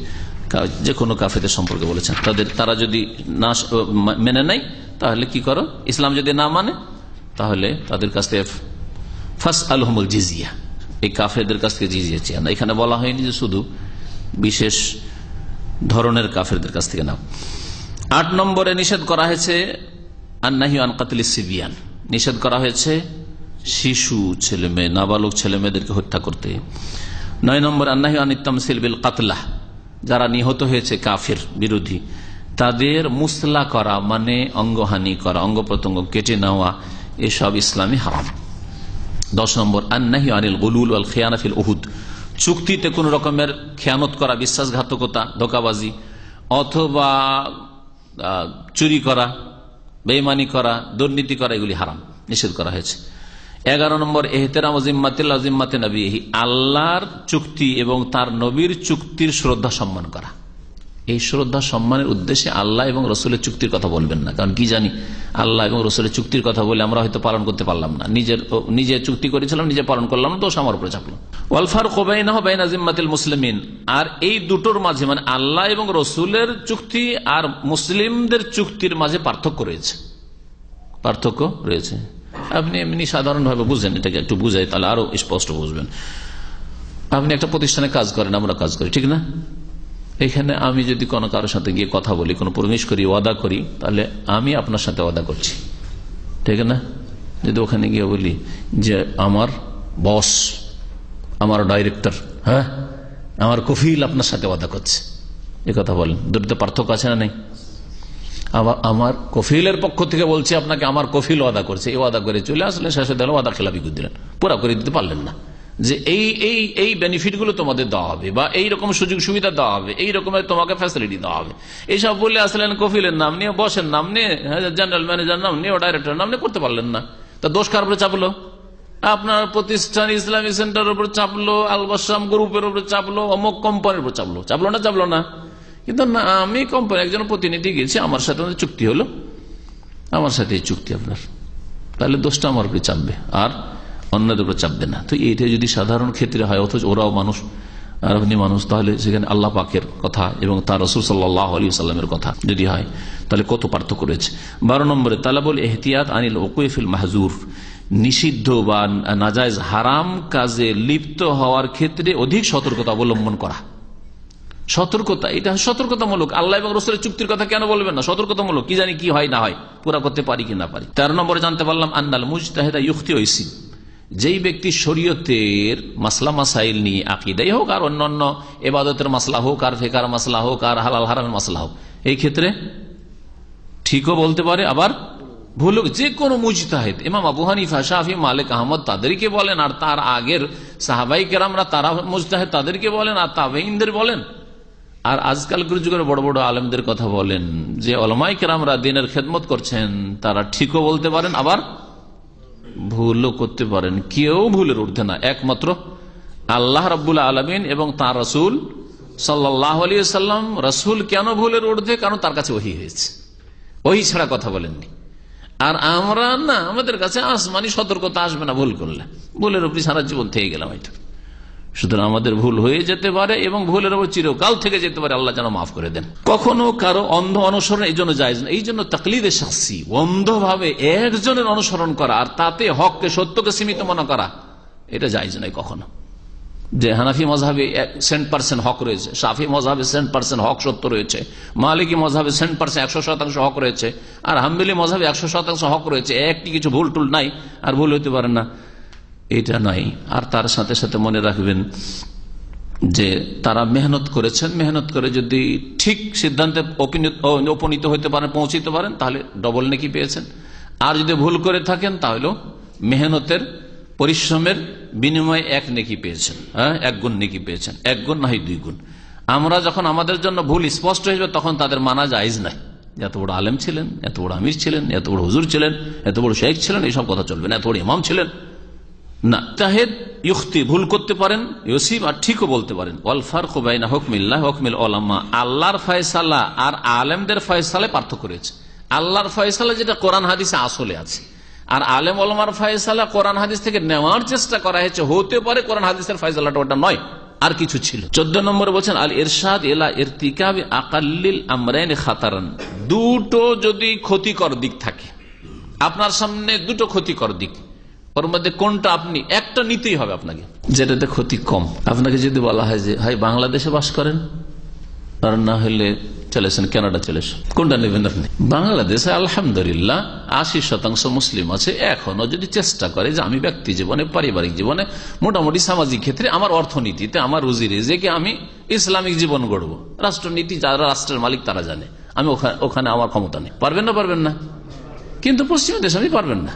যে কোনো কাফেরদের সম্পর্কে বলেছেন। তারা যদি না মেনে নেয় তাহলে কি করো, ইসলাম যদি না মানে তাহলে তাদের কাছ থেকে ফাস আলহমুল জিজিয়া, এই কাফেরদের কাছ থেকে জিজিয়া চেয়ে না। এখানে বলা হয়নি যে শুধু বিশেষ ধরনের কাফেরদের কাছ থেকে নাও। 8 নম্বরে নিষেধ করা হয়েছে আন্নাহি আন কাতলিস সিবিয়ান, নিষেধ করা হয়েছে শিশু ছেলে মেয়ে, নাবালক ছেলে মেয়েদেরকে হত্যা করতে। 9 নম্বর আন্নাহি আন তামসিল বিল কাতলা, যারা নিহত হয়েছে কাফের বিরোধী তাদের মুসলা করা মানে অঙ্গহানি করা, অঙ্গ প্রত্যঙ্গ কেটে নেওয়া, এসব ইসলামী হারাম। 10 নম্বর আন্নাহি আনিল গুলুল ওয়াল খিয়ানা ফিল উহুদ, চুক্তিতে কোন রকমের খেয়ানত করা, বিশ্বাসঘাতকতা, ধোঁকাবাজি অথবা চুরি করা, বেঈমানি করা, দুর্নীতি করা, এগুলি হারাম, নিষেধ করা হয়েছে। 11 নম্বর এহতেরাম জিম্মাতিল্লাহ জিম্মাতে নবীহি, আল্লাহর চুক্তি এবং তার নবীর চুক্তির শ্রদ্ধা সম্মান করা। এই শ্রদ্ধা সম্মানের উদ্দেশ্যে আল্লাহ এবং রসুলের চুক্তির কথা বলবেন না, কারণ কি জানি আল্লাহ এবং রসুলের চুক্তির কথা বলে আমরা হয়তো পালন করতে পারলাম না, নিজে চুক্তি করেছিলাম নিজে পালন করলাম না, দোষ আমার উপরে চাপলো। ওয়াল ফারকু বাইনাহু বাইনা জিম্মাতিল মুসলিমিন, আর এই দুটোর মাঝে মানে আল্লাহ এবং রসুলের চুক্তি আর মুসলিমদের চুক্তির মাঝে পার্থক্য রয়েছে। আপনি এমনি সাধারণভাবে বুঝেন, এটাকে একটু বুঝাই তাহলে আরো স্পষ্ট বুঝবেন। আপনি একটা প্রতিষ্ঠানে কাজ করেন, আমরা কাজ করি, ঠিক না? এখানে আমি যদি কোনো কারোর সাথে গিয়ে কথা বলি, কোনো প্রমিশ করি, ওয়াদা করি, তাহলে আমি আপনার সাথে ওয়াদা করছি, ঠিক না? যদি ওখানে গিয়ে বলি যে আমার বস, আমার ডাইরেক্টর, হ্যাঁ আমার কফিল আপনার সাথে ওয়াদা করছে, এ কথা বলেন, দুটোতে পার্থক্য আছে না নেই? আবার আমার কফিলের পক্ষ থেকে বলছে আপনাকে আমার কফিল ওয়াদা করছে, এই ওয়াদা করে চলে আসলে শেষে দিল ওয়াদা খেলাপি করে দিলেন, পুরা করে দিতে পারলেন না যে এই বেনিফিট গুলো তোমাদের দেওয়া হবে বা এই রকম সুযোগ সুবিধা দেওয়া হবে, এই রকমের তোমাকে ফ্যাসিলিটি দেওয়া হবে, এইসব বললে আসলেন কফিলের নাম নিয়ে, বসের নাম নিয়ে, জেনারেল ম্যানেজার নাম নিয়ে, ডাইরেক্টর নাম নিয়ে করতে পারলেন না। তা দোষ কার উপরে চাপলো? আপনার প্রতিষ্ঠান ইসলামী সেন্টারের উপর চাপলো, আলবাসাম গ্রুপের উপর চাপলো, অমুক কোম্পানির উপর চাপলো না? কিন্তু না, আমি কোম্পানি একজন প্রতিনিধি গেছি, আমার সাথে চুক্তি হলো, আমার সাথে চুক্তি আপনার, তাহলে দোষটা আমার উপরে চাপবে আর অন্যদের উপর চাপবে না। তো এইটা যদি সাধারণ ক্ষেত্রে হয়, অথচ ওরাও মানুষ আর আপনি মানুষ, তাহলে সেখানে আল্লাহ পাকের কথা এবং তার রাসূল সাল্লাল্লাহু আলাইহি ওয়াসাল্লামের কথা যদি হয় তাহলে কত পার্থক্য রয়েছে। 12 নম্বরে তালাবুল এহতিয়াত আনিল উকুফ ফিল মাহজুর, নিষিদ্ধ বা নাজায়েজ হারাম কাজে লিপ্ত হওয়ার ক্ষেত্রে অধিক সতর্কতা অবলম্বন করা। সতর্কতা, এটা সতর্কতামূলক। আল্লাহ এবং রাসূলের চুক্তির কথা কেন বলবেন না? সতর্কতামূলক, কি জানি কি হয় না হয়, পুরা করতে পারি কি না পারি। 13 নম্বরে জানতে পারলাম আন্নাল মুজতাহিদা ইউখতি ওয়া ইসিব, যেই ব্যক্তি শরীয়তের মাসলা মাসাইল নিয়ে, আকীদাই হোক আর অন্যান্য ইবাদতের মাসলা হোক আর ফিকহের মাসলা হোক আর হালাল হারামের মাসলা হোক, এই ক্ষেত্রে ঠিকও বলতে পারে আবার ভুল, যে কোনো মুজতাহিদ, ইমাম আবু হানিফা, শাফি, মালিক, আহমদ তাদেরকে বলেন, আর তার আগের সাহাবাই কেরামরা তারা মুজতাহিদ তাদেরকে বলেন, আর তাবেঈনদের বলেন, আর আজকালকার যুগের বড় বড় আলেমদের কথা বলেন, যে উলামায়ে কেরামরা দ্বীনের খেদমত করছেন, তারা ঠিকও বলতে পারেন আবার ভুলও করতে পারেন। কেউ ভুলের ঊর্ধ্বে না, একমাত্র আল্লাহ রাব্বুল আলামিন এবং তার রাসূল সাল্লাল্লাহু আলাইহি ওয়াসাল্লাম। রাসূল কেন ভুলের ঊর্ধ্বে? কারণ তার কাছে ওহী হয়েছে, ওহী ছাড়া কথা বলেননি। আর আমরা না, আমাদের কাছে আসমানি সতর্কতা আসবে না ভুল করলে, ভুলের উপর সারা জীবন থেকে গেলাম হয়তো। সুতরাং আমাদের ভুল হয়ে যেতে পারে এবং ভুলের উপর চিরকাল থেকে যেতে পারে, আল্লাহ যেন মাফ করে দেন। কখনো কারো অন্ধ অনুসরণ এই জন্য জায়েজ না, এই জন্য তাকলিদে শাখসি, অন্ধভাবে একজনের অনুসরণ করা আর তাতে হককে সত্যকে সীমিত মনে করা, এটা জায়েজ নয় কখনো। যে হানাফি মযহাবে 100% হক রয়েছে, শাফি মযহাবে 100% হক সত্য রয়েছে, মালিকি মযহাবে 100% 100% হক রয়েছে, আর হাম্বলি মযহাবে 100% হক রয়েছে, একটি কিছু ভুল টুল নাই আর ভুল হইতে পারে না, এটা নাই। আর তার সাথে সাথে মনে রাখবেন যে তারা মেহনত করেছেন, মেহনত করে যদি ঠিক সিদ্ধান্তে উপনীত হতে পারেন, পৌঁছিতে পারেন, তাহলে ডবল নেকি পেয়েছেন। আর যদি ভুল করে থাকেন তাহলে মেহনতের পরিশ্রমের বিনিময়ে 1 নেকি পেয়েছেন, 1 গুণ নেকি পেয়েছেন, 1 গুণ না হয় 2 গুণ। আমরা যখন আমাদের জন্য ভুল স্পষ্ট হয়ে যাবে তখন তাদের মানা জায়েজ নাই। এত বড় আলেম ছিলেন, এত বড় আমির ছিলেন, এত বড় হুজুর ছিলেন, এত বড় শেখ ছিলেন, এইসব কথা চলবে না। এত বড় ইমাম ছিলেন না, তাহেদ ইউখতি, ভুল করতে পারেন, ইউসিব আর ঠিকও বলতে পারেন। ওয়াল ফারকু বাইনা হুকমিল্লাহ ওয়া হুকমিল উলামা, আল্লাহর ফয়সালা আর আলেমদের ফয়সালায় পার্থক্য রয়েছে। আল্লাহর ফয়সালা যেটা কোরআন হাদিসে আসলে আছে, আর আলেম ওলামার ফয়সালা কোরআন হাদিস থেকে নেওয়ার চেষ্টা করা হয়েছে, হতে পারে কোরআন হাদিসের ফয়সালাটা ওটা নয়, আর কিছু ছিল। 14 নম্বরে বলছেন আল ইরশাদ ইলা ইরতিকাবি আকাল্লিল আমরাইন খাতারান, দুটো যদি ক্ষতিকর দিক থাকে, আপনার সামনে দুটো ক্ষতিকর দিক, ওর মধ্যে কোনটা আপনি একটা নিতেই হবে আপনাকে, যেটাতে ক্ষতি কম। আপনাকে যদি বলা হয় যে ভাই বাংলাদেশে বাস করেন, আর না হলে চলেছেন কানাডা চলেছেন, কোনটা নেবেন আপনি? বাংলাদেশে আলহামদুলিল্লাহ 80% মুসলিম আছে, এখনো যদি চেষ্টা করে যে আমি ব্যক্তি জীবনে, পারিবারিক জীবনে, মোটামুটি সামাজিক ক্ষেত্রে, আমার অর্থনীতিতে, আমার রুজি রেজেকে আমি ইসলামিক জীবন গড়বো, রাষ্ট্রনীতি যারা রাষ্ট্রের মালিক তারা জানে, আমি ওখানে আমার ক্ষমতা নেই। পারবেন না? পারবেন না? কিন্তু পশ্চিম দেশে আমি পারবেন না।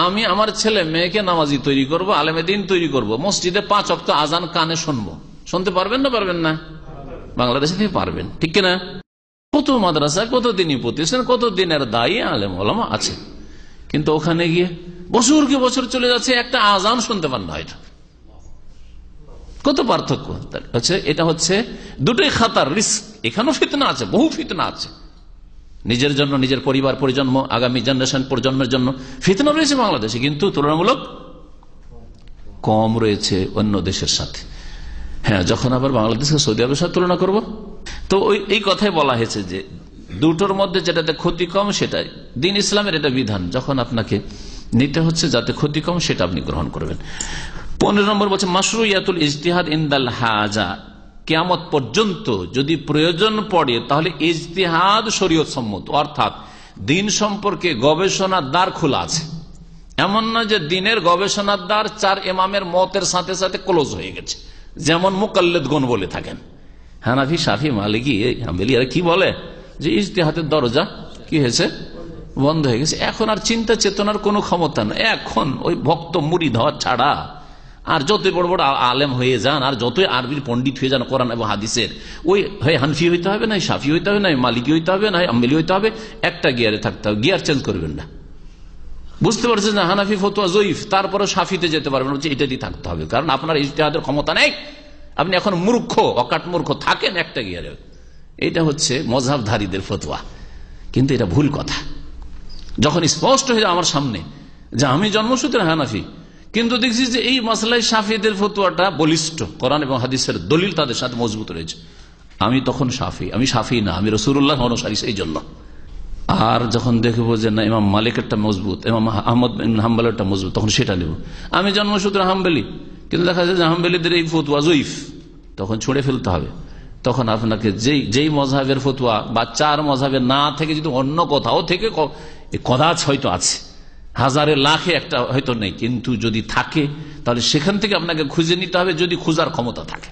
আমি আমার ছেলে মেয়েকে নামাজি তৈরি করব, আলেমে দিন তৈরি করব, মসজিদে 5 ওয়াক্ত আজান কানে শুনবো, শুনতে পারবেন না? পারবেন না? বাংলাদেশে থেকে পারবেন, ঠিক কিনা? কত মাদ্রাসা, কত দিনই প্রতিষ্ঠান, কত দিনের দায়ী আলেম ওলামা আছে, কিন্তু ওখানে গিয়ে বছরকে বছর চলে যাচ্ছে, একটা আজান শুনতে পান না। এটা কত পার্থক্য হচ্ছে। এটা হচ্ছে দুটোই খাতার, রিস্ক। এখানেও ফিতনা আছে, বহু ফিতনা আছে, নিজের জন্য, নিজের পরিবার পরিজন্ম, আগামী জেনারেশন প্রজন্মের জন্য ফিতনা রয়েছে বাংলাদেশে, কিন্তু তুলনামূলক কম রয়েছে অন্য দেশের সাথে। হ্যাঁ, যখন আবার বাংলাদেশকে সৌদি আরবের সাথে তুলনা করব, তো এই কথাই বলা হয়েছে যে দুটোর মধ্যে যেটাতে ক্ষতি কম সেটাই দিন ইসলামের এটা বিধান, যখন আপনাকে নিতে হচ্ছে যাতে ক্ষতি কম সেটা আপনি গ্রহণ করবেন। 15 নম্বর বলছে মাশরুইয়াতুল ইজতিহাদ ইনদাল হাজা, কিয়ামত পর্যন্ত যদি প্রয়োজন পড়ে তাহলে ইজতিহাদ শরীয়ত সম্মত, অর্থাৎ দিন সম্পর্কে গবেষণার দ্বার খোলা আছে। এমন না যে দিনের গবেষণার দ্বার 4 ইমামের মতের সাথে সাথে ক্লোজ হয়ে গেছে, যেমন মুকাল্লিদগণ বলে থাকেন, হানাফি, শাফি, মালিকি, হাম্বলি, আর কি বলে যে ইজতিহাদের দরজা কি হয়েছে, বন্ধ হয়ে গেছে। এখন আর চিন্তা চেতনার কোনো ক্ষমতা নেই। এখন ওই ভক্ত মুরিদ হওয়া ছাড়া আর যতই বড় বড় আলেম হয়ে যান, আর যতই আরবির পণ্ডিত হয়ে যান কোরআন এবং হাদিসের, ওই হয় হানফি হইতে হবে, না শাফি হইতে হবে, না মালিকি হইতে হবে, না হাম্বলি হইতে হবে, একটা গিয়ারে থাকতে হবে, গিয়ার চেঞ্জ করবেন না। বুঝতে পারছেন না? হানাফি ফতোয়া জয়ীফ, তারপরে শাফিতে যেতে পারবেন, এটা দিয়ে থাকতে হবে, কারণ আপনার ইজতিহাদের ক্ষমতা নেই, আপনি এখন মূর্খ, অকাট মূর্খ, থাকেন একটা গিয়ারে। এটা হচ্ছে মযহাবধারীদের ফতোয়া, কিন্তু এটা ভুল কথা। যখন স্পষ্ট হয়ে যায় আমার সামনে যে আমি জন্মসূত্রে হানাফি, কিন্তু দেখছি যে এই মাসলায় শাফিদের ফতোয়াটা বলিষ্ঠ, কোরআন এবং হাদিসের দলিল তাদের সাথে মজবুত রয়েছে, আমি তখন শাফি। আমি শাফি না, আমি রাসূলুল্লাহ অনুসারী, সেই জন্য। আর যখন দেখবো যে না ইমাম মালিকেরটা মজবুত, ইমাম আহমদ বিন হাম্বলেরটা মজবুত, তখন সেটা নেব। আমি জন্মসূত্রে হাম্বলি, কিন্তু দেখা যায় যে হাম্বলিদের এই ফতোয়া জয়ীফ, তখন ছুঁড়ে ফেলতে হবে। তখন আপনাকে যেই মযহাবের ফতোয়া বা 4 মযহাবের না থেকে যদি অন্য কোথাও থেকে কদাচ হয়তো আছে, হাজারে লাখে একটা হয়তো নেই, কিন্তু যদি থাকে তাহলে সেখান থেকে আপনাকে খুঁজে নিতে হবে, যদি খোঁজার ক্ষমতা থাকে।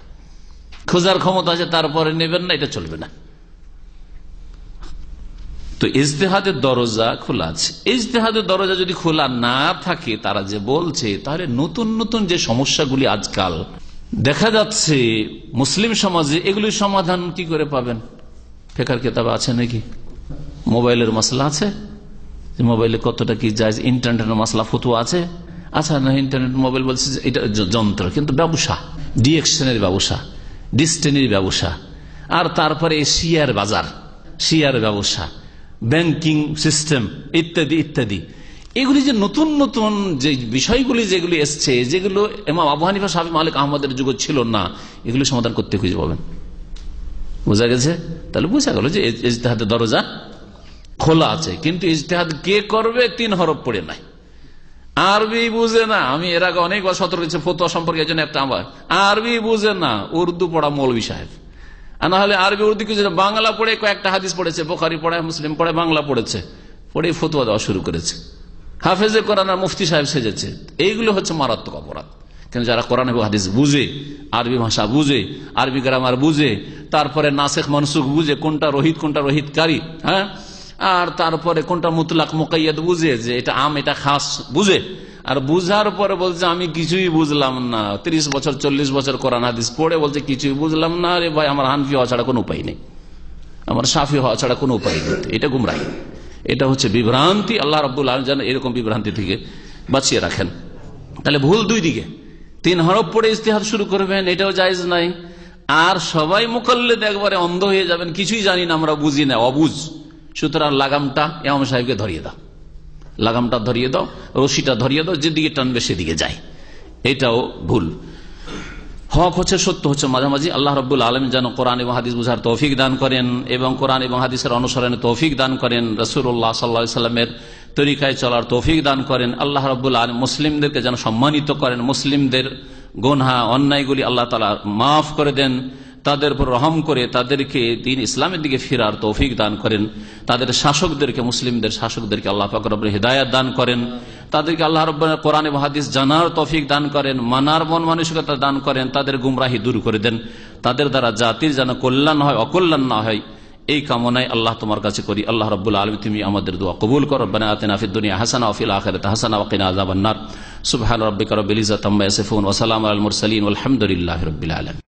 খোঁজার ক্ষমতা আছে তারপরে নেবেন না, এটা চলবে না। তো ইজতিহাদের দরজা খোলা আছে। ইজতিহাদের দরজা যদি খোলা না থাকে, তারা যে বলছে, তাহলে নতুন নতুন যে সমস্যাগুলি আজকাল দেখা যাচ্ছে মুসলিম সমাজে, এগুলির সমাধান কি করে পাবেন? ফিকহের কিতাব আছে নাকি? মোবাইলের মাসলা আছে, মোবাইলে কতটা কি জায়েজ, ইন্টারনেটের মাসলা ফতোয়া আছে। আচ্ছা না, ইন্টারনেট মোবাইল বলছে এটা যন্ত্র, কিন্তু ব্যবসা, ডিএকশনের ব্যবসা, ডিস্টেনের ব্যবসা, আর তারপরে শেয়ার বাজার, শেয়ার ব্যবসা, ব্যাংকিং সিস্টেম ইত্যাদি ইত্যাদি। এগুলি যে নতুন নতুন যে বিষয়গুলি যেগুলি এসছে, যেগুলো ইমাম আবু হানিফা, শাফি, মালিক, আহমদের যুগে ছিল না, এগুলি সমাধান করতে খুঁজে পাবেন। বোঝা গেছে? তাহলে বোঝা গেল যে ইজতিহাদের দরজা খোলা আছে, কিন্তু ইজতিহাদ কে করবে 3 হরফ পড়ে নাই, আরবি বুঝে না। আমি এর আগে অনেকবার সতর্ক করেছি ফতোয়া সম্পর্কে, এই জন্য একটা আমার আরবি বুঝে না, উর্দু পড়া মৌলভী সাহেব, আর না হলে আরবি উর্দু কিছু বাংলা পড়ে কয়েকটা হাদিস পড়েছে, বুখারী পড়ে, মুসলিম পড়ে, বাংলা পড়েছে, পড়ে ফতোয়া দেওয়া শুরু করেছে, হাফেজে কোরআন আর মুফতি সাহেব সেজেছে। এইগুলো হচ্ছে মারাত্মক অপরাধ। কিন্তু যারা কোরআন এবং হাদিস বুঝে, আরবি ভাষা বুঝে, আরবি গ্রামার বুঝে, তারপরে নাসেখ মানসুখ বুঝে, কোনটা রহিত কোনটা রহিতকারী, হ্যাঁ, আর তারপরে কোনটা মুতলাক মুকাইয়াদ বুঝে, যে এটা আম এটা খাস বুঝে, আর বুঝার পরে বলছে আমি কিছুই বুঝলাম না, 30 বছর 40 বছর কোরআন হাদিস পড়ে বলছে কিছুই বুঝলাম না, রে ভাই আমার হানফি হওয়া ছাড়া কোনো উপায় নেই, আমার শাফি হওয়া ছাড়া কোনো উপায় নেই। এটা গুমরাহি, এটা হচ্ছে বিভ্রান্তি। আল্লাহ রাব্বুল আলামিন যেন এরকম বিভ্রান্তি থেকে বাঁচিয়ে রাখেন। তাহলে ভুল দুই দিকে, 3 হরফ পড়ে ইজতিহাদ শুরু করবেন, এটাও জায়েজ নাই। আর সবাই মুকাল্লিদ, একবারে অন্ধ হয়ে যাবেন, কিছুই জানি না, আমরা বুঝি না, অবুঝ। সুতরাং লাগামটা ইমাম সাহেবকে ধরিয়ে দাও, লাগামটা ধরিয়ে দাও, রশিটা ধরিয়ে দাও, যেদিকে টানবে সেদিকে যায়, এটাও ভুল। হক হচ্ছে, সত্য হচ্ছে মাঝামাঝি। আল্লাহ রাব্বুল আলামিন যেন কোরআন এবং হাদিস বুঝার তৌফিক দান করেন এবং কোরআন এবং হাদিসের অনুসরণে তৌফিক দান করেন, রাসূলুল্লাহ সাল্লাল্লাহু আলাইহি সাল্লামের তরিকায় চলার তৌফিক দান করেন। আল্লাহ রাব্বুল আলামিন মুসলিমদেরকে যেন সম্মানিত করেন, মুসলিমদের গুনাহ অন্যায়গুলি আল্লাহ তাআলা মাফ করে দেন, তাদের উপর রহম করে তাদেরকে দ্বীন ইসলামের দিকে ফেরার তৌফিক দান করেন। তাদের শাসকদেরকে, মুসলিমদের শাসকদেরকে আল্লাহ পাক রব্বুল হিদায়াত দান করেন। তাদেরকে আল্লাহ রব্বুল কোরআন এবং হাদিস জানার তৌফিক দান করেন, মানার মন মানসিকতা দান করেন, তাদের গুমরাহি দূর করে দেন। তাদের দ্বারা জাতির যেন কল্যাণ হয়, অকল্যাণ না হয়, এই কামনায় আল্লাহ তোমার কাছে করি। আল্লাহ রাব্বুল আলামিন তুমি আমাদের দোয়া কবুল করো। রব্বানা আতিনা ফিদ দুনিয়া হাসানাহ ওয়া ফিল আখিরাতি হাসানাহ ওয়া কিনা আযাবান নার। সুবহান রাব্বিকা রাব্বিল ইজ্জাতি আম্মা ইয়াসিফুন ওয়া সালামুন আলাল মুরসালিন ওয়াল হামদুলিল্লাহি রাব্বিল আলামিন।